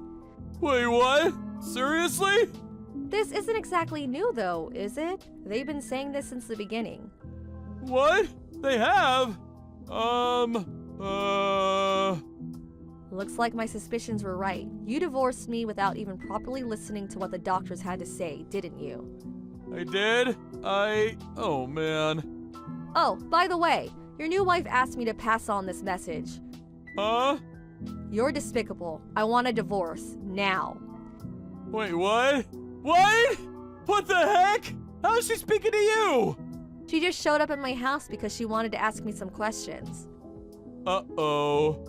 Wait, what? Seriously? This isn't exactly new though, is it? They've been saying this since the beginning. What? They have? Looks like my suspicions were right. You divorced me without even properly listening to what the doctors had to say, didn't you? I did? Oh man. Oh, by the way, your new wife asked me to pass on this message. Huh? You're despicable. I want a divorce. Now. Wait, what? What? What the heck? How is she speaking to you? She just showed up at my house because she wanted to ask me some questions. Uh-oh.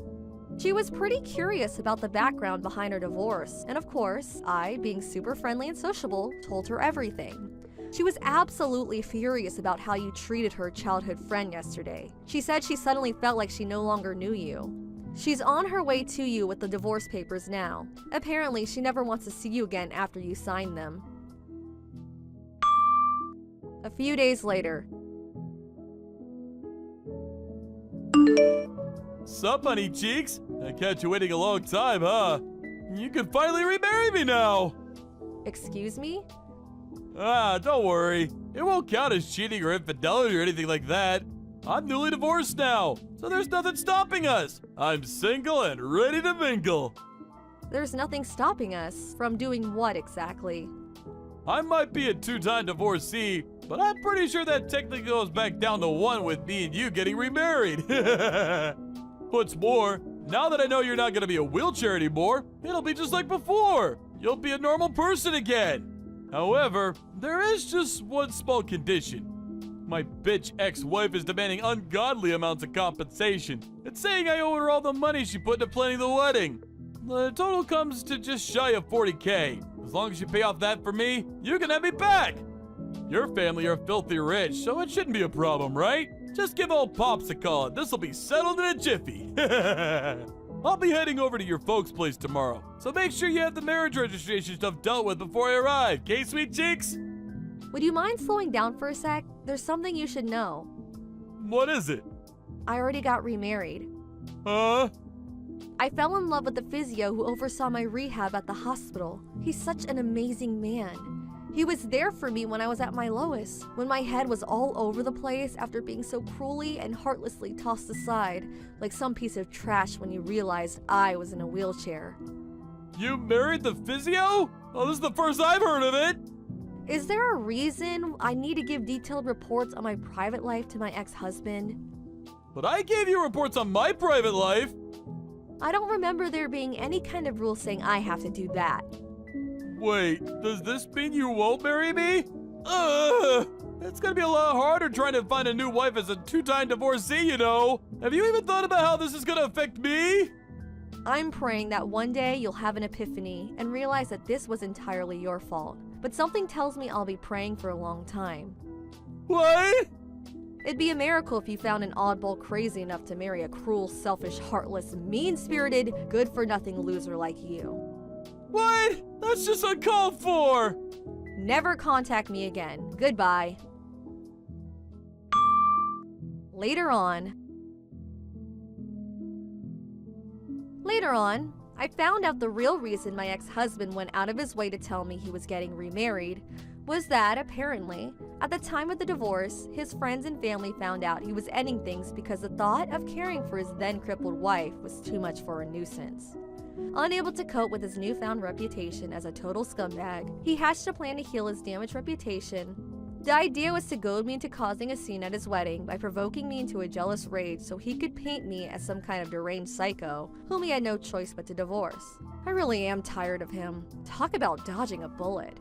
She was pretty curious about the background behind her divorce, and of course, I, being super friendly and sociable, told her everything. She was absolutely furious about how you treated her childhood friend yesterday. She said she suddenly felt like she no longer knew you. She's on her way to you with the divorce papers now. Apparently, she never wants to see you again after you sign them. A few days later. Sup, honey cheeks? I kept you waiting a long time, huh? You can finally remarry me now! Excuse me? Ah, don't worry. It won't count as cheating or infidelity or anything like that. I'm newly divorced now, so there's nothing stopping us. I'm single and ready to mingle. There's nothing stopping us from doing what exactly? I might be a 2-time divorcee, but I'm pretty sure that technically goes back down to 1 with me and you getting remarried. What's more, now that I know you're not gonna be a wheelchair anymore, it'll be just like before. You'll be a normal person again. However, there is just one small condition. My bitch ex-wife is demanding ungodly amounts of compensation. It's saying I owe her all the money she put into planning the wedding. The total comes to just shy of 40K. As long as you pay off that for me, you can have me back. Your family are filthy rich, so it shouldn't be a problem, right? Just give old Pops a call and this'll be settled in a jiffy. I'll be heading over to your folks' place tomorrow, so make sure you have the marriage registration stuff dealt with before I arrive, okay, sweet cheeks? Would you mind slowing down for a sec? There's something you should know. What is it? I already got remarried. Huh? I fell in love with the physio who oversaw my rehab at the hospital. He's such an amazing man. He was there for me when I was at my lowest, when my head was all over the place after being so cruelly and heartlessly tossed aside like some piece of trash when you realized I was in a wheelchair. You married the physio? Oh, this is the first I've heard of it. Is there a reason I need to give detailed reports on my private life to my ex-husband? But I gave you reports on my private life. I don't remember there being any kind of rule saying I have to do that. Wait, does this mean you won't marry me? It's gonna be a lot harder trying to find a new wife as a 2-time divorcee, you know. Have you even thought about how this is gonna affect me? I'm praying that one day you'll have an epiphany and realize that this was entirely your fault. But something tells me I'll be praying for a long time. What? It'd be a miracle if you found an oddball crazy enough to marry a cruel, selfish, heartless, mean-spirited, good-for-nothing loser like you. What? That's just uncalled for! Never contact me again. Goodbye. Later on, I found out the real reason my ex-husband went out of his way to tell me he was getting remarried was that, apparently, at the time of the divorce, his friends and family found out he was ending things because the thought of caring for his then-crippled wife was too much for a nuisance. Unable to cope with his newfound reputation as a total scumbag, he hatched a plan to heal his damaged reputation. The idea was to goad me into causing a scene at his wedding by provoking me into a jealous rage so he could paint me as some kind of deranged psycho whom he had no choice but to divorce. I really am tired of him. Talk about dodging a bullet.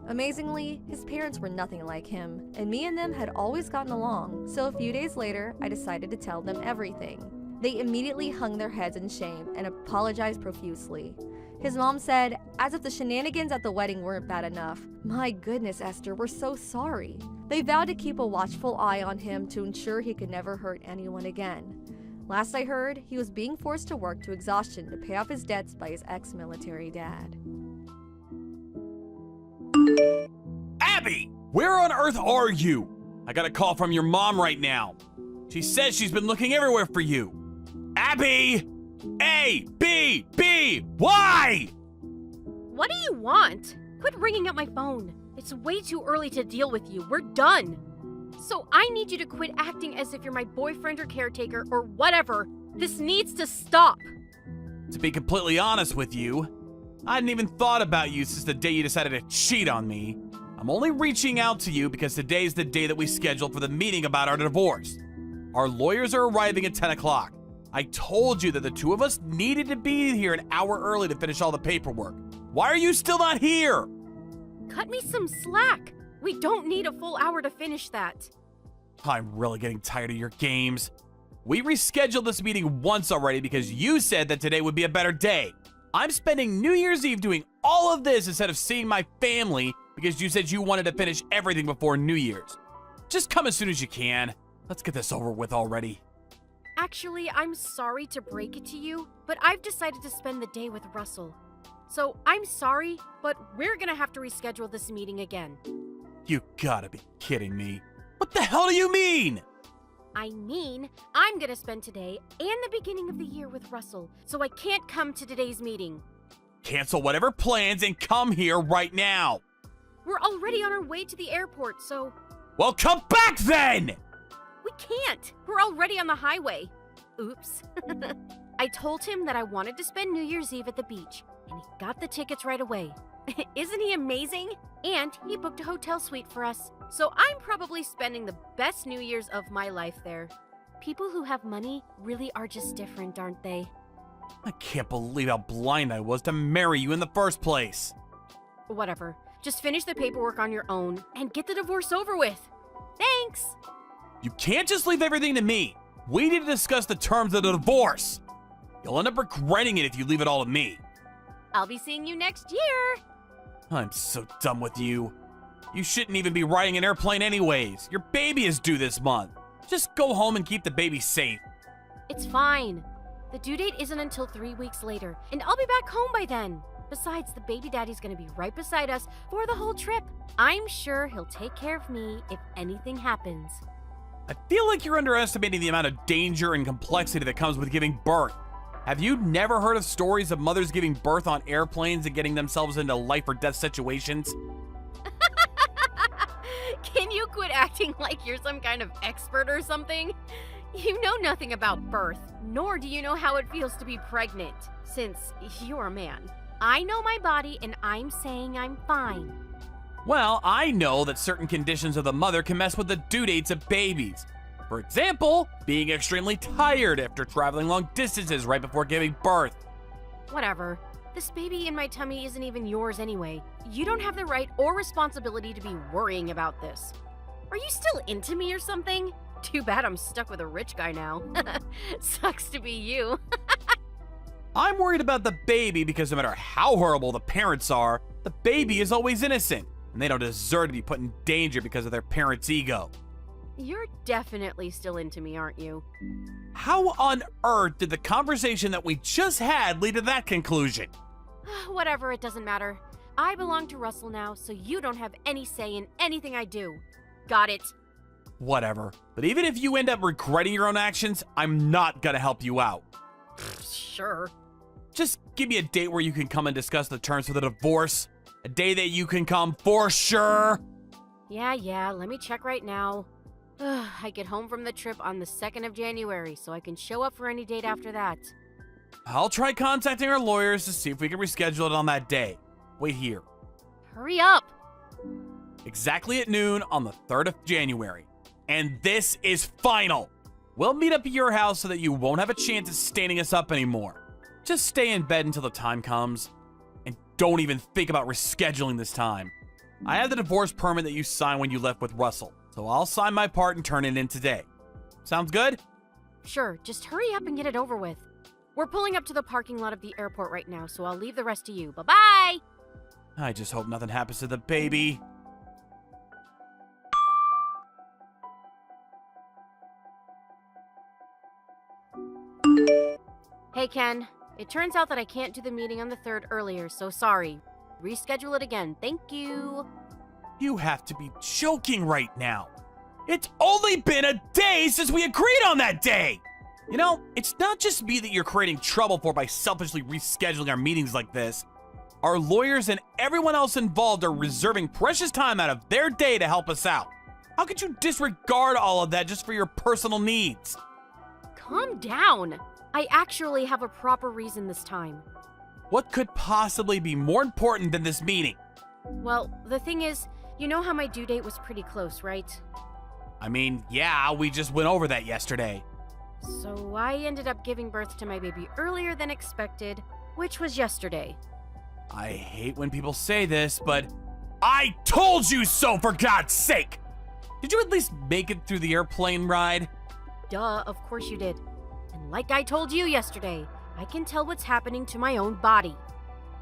Amazingly, his parents were nothing like him, and me and them had always gotten along, so a few days later, I decided to tell them everything. They immediately hung their heads in shame and apologized profusely. His mom said, as if the shenanigans at the wedding weren't bad enough, "My goodness, Esther, we're so sorry." They vowed to keep a watchful eye on him to ensure he could never hurt anyone again. Last I heard, he was being forced to work to exhaustion to pay off his debts by his ex-military dad. Abby! Where on earth are you? I got a call from your mom right now. She says she's been looking everywhere for you. Abby! A, B, B, why? What do you want? Quit ringing up my phone. It's way too early to deal with you. We're done. So I need you to quit acting as if you're my boyfriend or caretaker or whatever. This needs to stop. To be completely honest with you, I hadn't even thought about you since the day you decided to cheat on me. I'm only reaching out to you because today's the day that we scheduled for the meeting about our divorce. Our lawyers are arriving at 10 o'clock. I told you that the two of us needed to be here an hour early to finish all the paperwork. Why are you still not here? Cut me some slack. We don't need a full hour to finish that. I'm really getting tired of your games. We rescheduled this meeting once already because you said that today would be a better day. I'm spending New Year's Eve doing all of this instead of seeing my family because you said you wanted to finish everything before New Year's. Just come as soon as you can. Let's get this over with already. Actually, I'm sorry to break it to you, but I've decided to spend the day with Russell. So I'm sorry, but we're gonna have to reschedule this meeting again. You gotta be kidding me. What the hell do you mean? I mean, I'm gonna spend today and the beginning of the year with Russell, so I can't come to today's meeting. Cancel whatever plans and come here right now. We're already on our way to the airport, so... Well, come back then! We can't! We're already on the highway. Oops. I told him that I wanted to spend New Year's Eve at the beach, and he got the tickets right away. Isn't he amazing? And he booked a hotel suite for us. So I'm probably spending the best New Year's of my life there. People who have money really are just different, aren't they? I can't believe how blind I was to marry you in the first place. Whatever. Just finish the paperwork on your own and get the divorce over with. Thanks! You can't just leave everything to me. We need to discuss the terms of the divorce. You'll end up regretting it if you leave it all to me. I'll be seeing you next year! I'm so done with you. You shouldn't even be riding an airplane anyways. Your baby is due this month. Just go home and keep the baby safe. It's fine. The due date isn't until 3 weeks later, and I'll be back home by then. Besides, the baby daddy's gonna be right beside us for the whole trip. I'm sure he'll take care of me if anything happens. I feel like you're underestimating the amount of danger and complexity that comes with giving birth. Have you never heard of stories of mothers giving birth on airplanes and getting themselves into life or death situations? Can you quit acting like you're some kind of expert or something? You know nothing about birth, nor do you know how it feels to be pregnant, since you're a man. I know my body, and I'm saying I'm fine. Well, I know that certain conditions of the mother can mess with the due dates of babies. For example, being extremely tired after traveling long distances right before giving birth. Whatever. This baby in my tummy isn't even yours anyway. You don't have the right or responsibility to be worrying about this. Are you still into me or something? Too bad I'm stuck with a rich guy now. Sucks to be you. I'm worried about the baby because no matter how horrible the parents are, the baby is always innocent, and they don't deserve to be put in danger because of their parents' ego. You're definitely still into me, aren't you? How on earth did the conversation that we just had lead to that conclusion? Whatever, it doesn't matter. I belong to Russell now, so you don't have any say in anything I do. Got it? Whatever. But even if you end up regretting your own actions, I'm not gonna help you out. Sure. Just give me a date where you can come and discuss the terms for the divorce. A day that you can come for sure. Yeah, let me check right now. I get home from the trip on the 2nd of January, so I can show up for any date after that. I'll try contacting our lawyers to see if we can reschedule it on that day. Wait here. Hurry up! Exactly at noon on the 3rd of January. And this is final. We'll meet up at your house so that you won't have a chance at standing us up anymore. Just stay in bed until the time comes. And don't even think about rescheduling this time. I have the divorce permit that you signed when you left with Russell, so I'll sign my part and turn it in today. Sounds good? Sure, just hurry up and get it over with. We're pulling up to the parking lot of the airport right now, so I'll leave the rest to you. Bye-bye! I just hope nothing happens to the baby. Hey, Ken. It turns out that I can't do the meeting on the 3rd earlier, so sorry. Reschedule it again. Thank you. You have to be joking right now. It's only been a day since we agreed on that day. You know, it's not just me that you're creating trouble for by selfishly rescheduling our meetings like this. Our lawyers and everyone else involved are reserving precious time out of their day to help us out. How could you disregard all of that just for your personal needs? Calm down. I actually have a proper reason this time. What could possibly be more important than this meeting? Well, the thing is, you know how my due date was pretty close, right? I mean, yeah, we just went over that yesterday. So I ended up giving birth to my baby earlier than expected, which was yesterday. I hate when people say this, but I told you so, for God's sake! Did you at least make it through the airplane ride? Duh, of course you did. And like I told you yesterday, I can tell what's happening to my own body.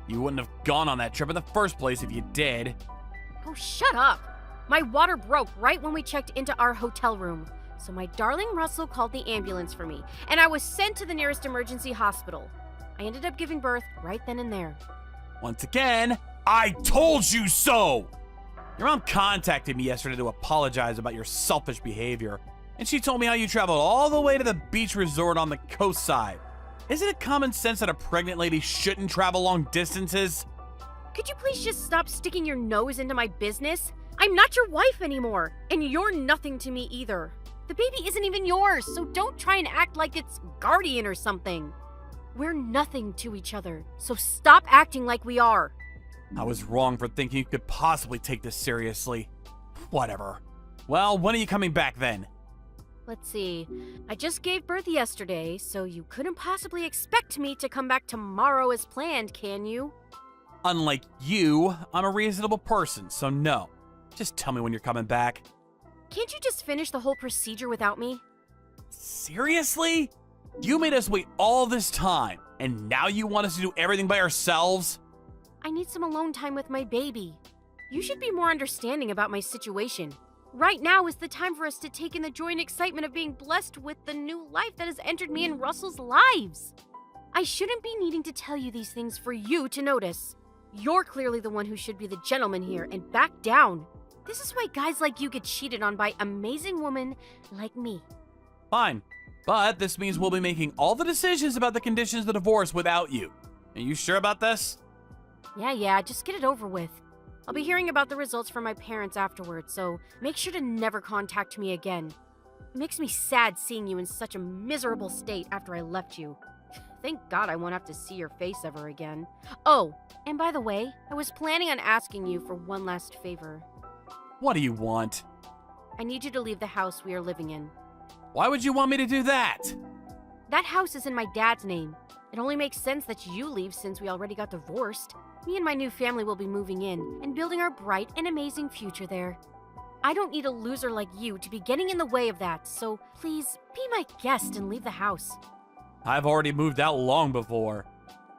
You wouldn't have gone on that trip in the first place if you did. Oh, shut up! My water broke right when we checked into our hotel room. So my darling Russell called the ambulance for me, and I was sent to the nearest emergency hospital. I ended up giving birth right then and there. Once again, I told you so! Your mom contacted me yesterday to apologize about your selfish behavior, and she told me how you traveled all the way to the beach resort on the coast side. Isn't it common sense that a pregnant lady shouldn't travel long distances? Could you please just stop sticking your nose into my business? I'm not your wife anymore, and you're nothing to me either. The baby isn't even yours, so don't try and act like it's guardian or something. We're nothing to each other, so stop acting like we are. I was wrong for thinking you could possibly take this seriously. Whatever. Well, when are you coming back then? Let's see. I just gave birth yesterday, so you couldn't possibly expect me to come back tomorrow as planned, can you? Unlike you, I'm a reasonable person, so no. Just tell me when you're coming back. Can't you just finish the whole procedure without me? Seriously? You made us wait all this time, and now you want us to do everything by ourselves? I need some alone time with my baby. You should be more understanding about my situation. Right now is the time for us to take in the joy and excitement of being blessed with the new life that has entered me and Russell's lives. I shouldn't be needing to tell you these things for you to notice. You're clearly the one who should be the gentleman here and back down. This is why guys like you get cheated on by amazing women like me. Fine, but this means we'll be making all the decisions about the conditions of the divorce without you. Are you sure about this? Yeah, just get it over with. I'll be hearing about the results from my parents afterwards, so make sure to never contact me again. It makes me sad seeing you in such a miserable state after I left you. Thank God I won't have to see your face ever again. Oh, and by the way, I was planning on asking you for one last favor. What do you want? I need you to leave the house we are living in. Why would you want me to do that? That house is in my dad's name. It only makes sense that you leave since we already got divorced. Me and my new family will be moving in and building our bright and amazing future there. I don't need a loser like you to be getting in the way of that, so please be my guest and leave the house. I've already moved out long before.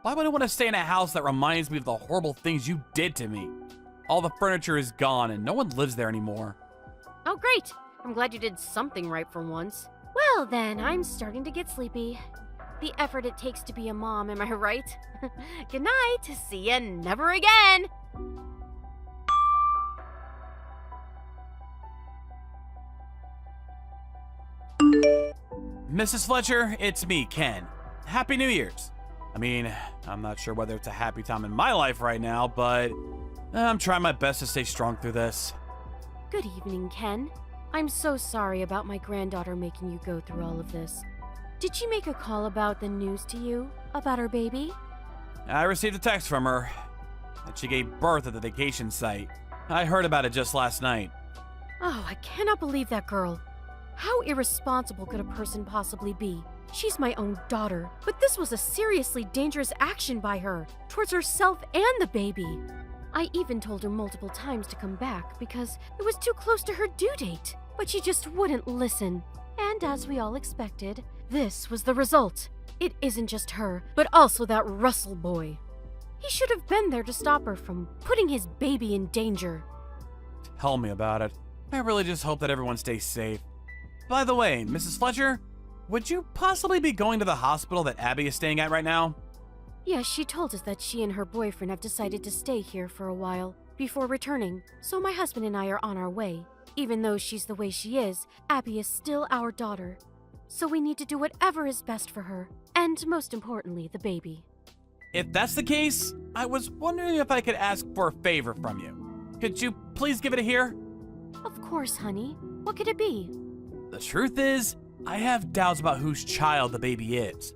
Why would I want to stay in a house that reminds me of the horrible things you did to me? All the furniture is gone and no one lives there anymore. Oh, great. I'm glad you did something right for once. Well, then, I'm starting to get sleepy. The effort it takes to be a mom, am I right? Good night. See ya never again. Mrs. Fletcher, it's me, Ken. Happy New Year's. I mean, I'm not sure whether it's a happy time in my life right now, but I'm trying my best to stay strong through this. Good evening, Ken. I'm so sorry about my granddaughter making you go through all of this. Did she make a call about the news to you? About her baby? I received a text from her that she gave birth at the vacation site. I heard about it just last night. Oh, I cannot believe that girl. How irresponsible could a person possibly be? She's my own daughter, but this was a seriously dangerous action by her, towards herself and the baby. I even told her multiple times to come back because it was too close to her due date, but she just wouldn't listen. And as we all expected, this was the result. It isn't just her, but also that Russell boy. He should have been there to stop her from putting his baby in danger. Tell me about it. I really just hope that everyone stays safe. By the way, Mrs. Fletcher, would you possibly be going to the hospital that Abby is staying at right now? Yes, she told us that she and her boyfriend have decided to stay here for a while before returning, so my husband and I are on our way. Even though she's the way she is, Abby is still our daughter. So we need to do whatever is best for her, and most importantly, the baby. If that's the case, I was wondering if I could ask for a favor from you. Could you please give it a hear? Of course, honey. What could it be? The truth is, I have doubts about whose child the baby is.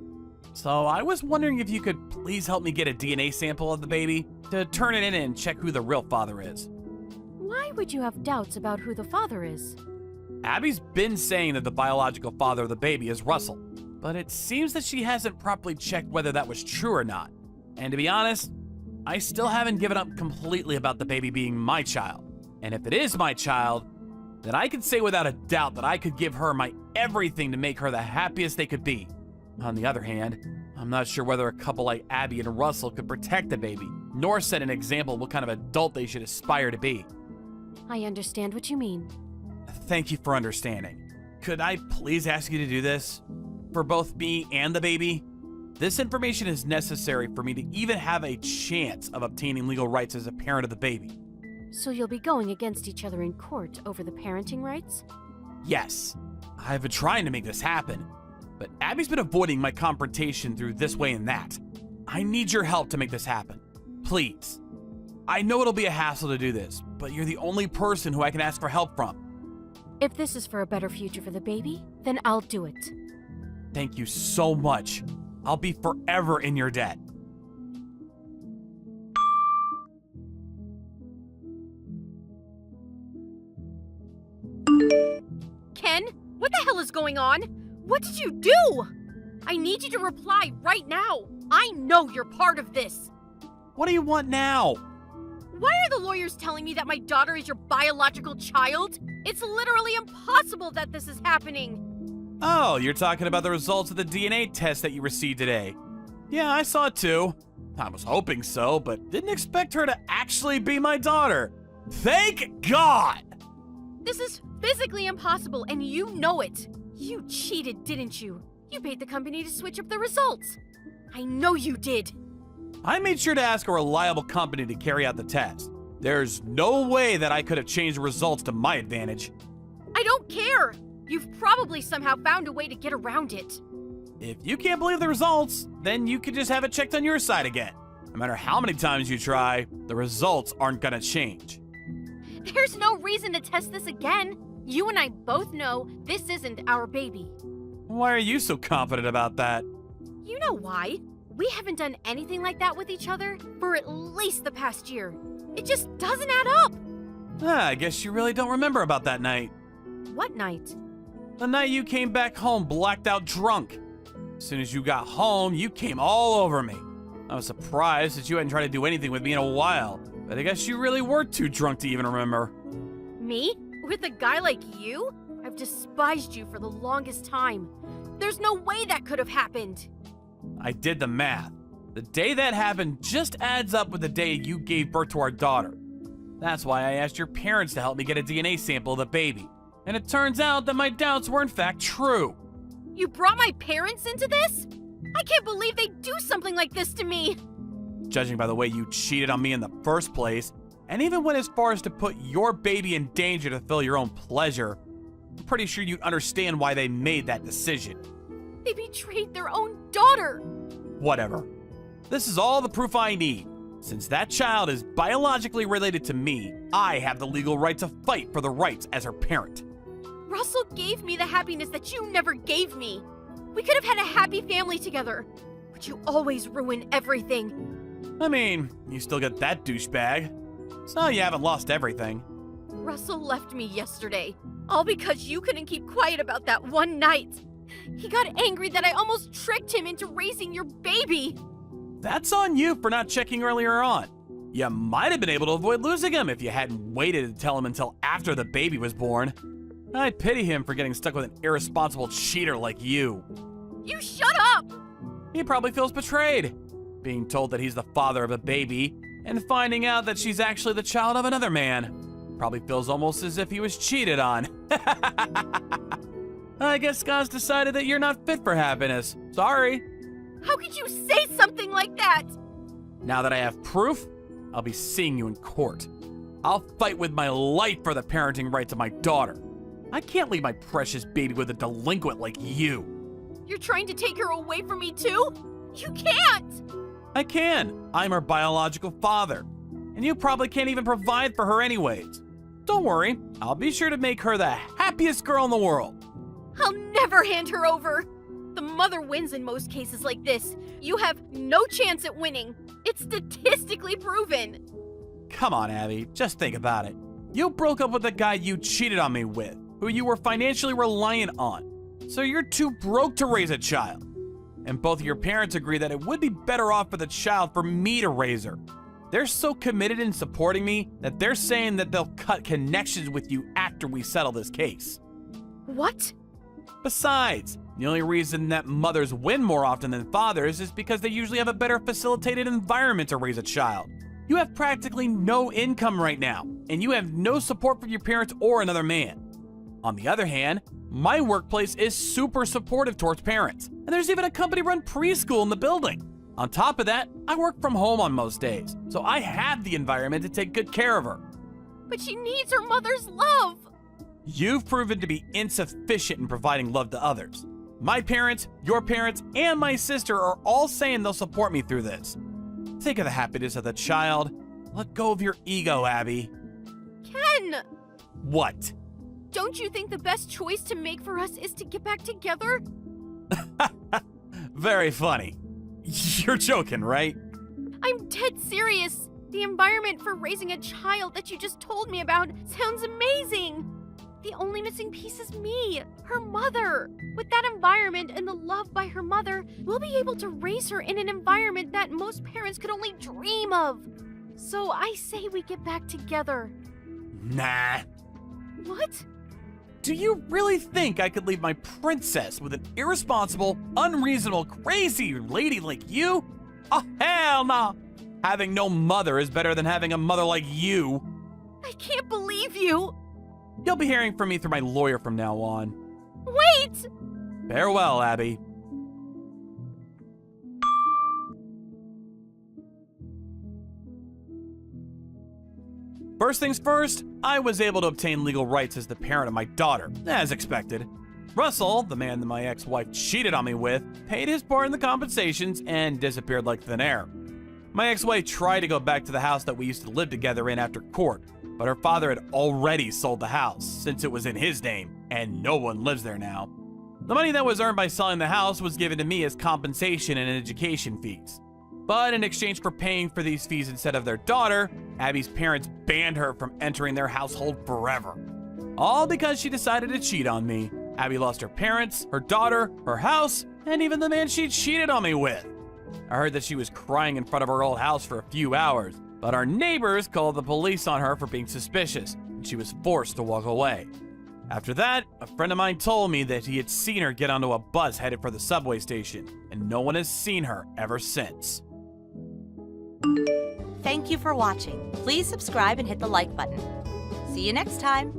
So I was wondering if you could please help me get a DNA sample of the baby to turn it in and check who the real father is. Why would you have doubts about who the father is? Abby's been saying that the biological father of the baby is Russell, but it seems that she hasn't properly checked whether that was true or not. And to be honest, I still haven't given up completely about the baby being my child. And if it is my child, then I can say without a doubt that I could give her my everything to make her the happiest they could be. On the other hand, I'm not sure whether a couple like Abby and Russell could protect the baby, nor set an example of what kind of adult they should aspire to be. I understand what you mean. Thank you for understanding. Could I please ask you to do this? For both me and the baby? This information is necessary for me to even have a chance of obtaining legal rights as a parent of the baby. So you'll be going against each other in court over the parenting rights? Yes. I've been trying to make this happen, but Abby's been avoiding my confrontation through this way and that. I need your help to make this happen. Please. I know it'll be a hassle to do this, but you're the only person who I can ask for help from. If this is for a better future for the baby, then I'll do it. Thank you so much. I'll be forever in your debt. What the hell is going on? What did you do? I need you to reply right now. I know you're part of this. What do you want now? Why are the lawyers telling me that my daughter is your biological child? It's literally impossible that this is happening. Oh, you're talking about the results of the DNA test that you received today. Yeah, I saw it too. I was hoping so, but didn't expect her to actually be my daughter. Thank God! This is physically impossible, and you know it. You cheated, didn't you? You paid the company to switch up the results. I know you did. I made sure to ask a reliable company to carry out the test. There's no way that I could have changed the results to my advantage. I don't care. You've probably somehow found a way to get around it. If you can't believe the results, then you could just have it checked on your side again. No matter how many times you try, the results aren't gonna change. There's no reason to test this again. You and I both know this isn't our baby. Why are you so confident about that? You know why? We haven't done anything like that with each other for at least the past year. It just doesn't add up. I guess you really don't remember about that night. What night? The night you came back home blacked out drunk. As soon as you got home, you came all over me. I was surprised that you hadn't tried to do anything with me in a while, but I guess you really were too drunk to even remember. Me? With a guy like you? I've despised you for the longest time. There's no way that could have happened. I did the math. The day that happened just adds up with the day you gave birth to our daughter. That's why I asked your parents to help me get a DNA sample of the baby. And it turns out that my doubts were in fact true. You brought my parents into this? I can't believe they'd do something like this to me. Judging by the way you cheated on me in the first place, and even went as far as to put your baby in danger to fill your own pleasure, I'm pretty sure you'd understand why they made that decision. They betrayed their own daughter. Whatever. This is all the proof I need. Since that child is biologically related to me, I have the legal right to fight for the rights as her parent. Russell gave me the happiness that you never gave me. We could have had a happy family together, but you always ruin everything. I mean, you still got that douchebag. So you haven't lost everything. Russell left me yesterday, all because you couldn't keep quiet about that one night. He got angry that I almost tricked him into raising your baby. That's on you for not checking earlier on. You might have been able to avoid losing him if you hadn't waited to tell him until after the baby was born. I pity him for getting stuck with an irresponsible cheater like you. You shut up! He probably feels betrayed, being told that he's the father of a baby and finding out that she's actually the child of another man. Probably feels almost as if he was cheated on. I guess God's decided that you're not fit for happiness. Sorry. How could you say something like that? Now that I have proof, I'll be seeing you in court. I'll fight with my life for the parenting rights of my daughter. I can't leave my precious baby with a delinquent like you. You're trying to take her away from me too? You can't! I can. I'm her biological father. And you probably can't even provide for her anyways. Don't worry, I'll be sure to make her the happiest girl in the world. I'll never hand her over. The mother wins in most cases like this. You have no chance at winning. It's statistically proven. Come on, Abby, just think about it. You broke up with the guy you cheated on me with, who you were financially reliant on. So you're too broke to raise a child. And both of your parents agree that it would be better off for the child for me to raise her. They're so committed in supporting me that they're saying that they'll cut connections with you after we settle this case. What? Besides, the only reason that mothers win more often than fathers is because they usually have a better facilitated environment to raise a child. You have practically no income right now, and you have no support from your parents or another man. On the other hand, my workplace is super supportive towards parents, and there's even a company-run preschool in the building. On top of that, I work from home on most days, so I have the environment to take good care of her. But she needs her mother's love. You've proven to be insufficient in providing love to others. My parents, your parents, and my sister are all saying they'll support me through this. Think of the happiness of the child. Let go of your ego, Abby. Ken! What? Don't you think the best choice to make for us is to get back together? Very funny. You're joking, right? I'm dead serious. The environment for raising a child that you just told me about sounds amazing. The only missing piece is me, her mother. With that environment and the love by her mother, we'll be able to raise her in an environment that most parents could only dream of. So I say we get back together. Nah. What? Do you really think I could leave my princess with an irresponsible, unreasonable, crazy lady like you? Oh, hell no! Having no mother is better than having a mother like you. I can't believe you. You'll be hearing from me through my lawyer from now on. Wait! Farewell, Abby. First things first, I was able to obtain legal rights as the parent of my daughter, as expected. Russell, the man that my ex-wife cheated on me with, paid his part in the compensations and disappeared like thin air. My ex-wife tried to go back to the house that we used to live together in after court, but her father had already sold the house since it was in his name, and no one lives there now. The money that was earned by selling the house was given to me as compensation and education fees. But in exchange for paying for these fees instead of their daughter, Abby's parents banned her from entering their household forever. All because she decided to cheat on me. Abby lost her parents, her daughter, her house, and even the man she cheated on me with. I heard that she was crying in front of her old house for a few hours, but our neighbors called the police on her for being suspicious, and she was forced to walk away. After that, a friend of mine told me that he had seen her get onto a bus headed for the subway station, and no one has seen her ever since. Thank you for watching. Please subscribe and hit the like button. See you next time.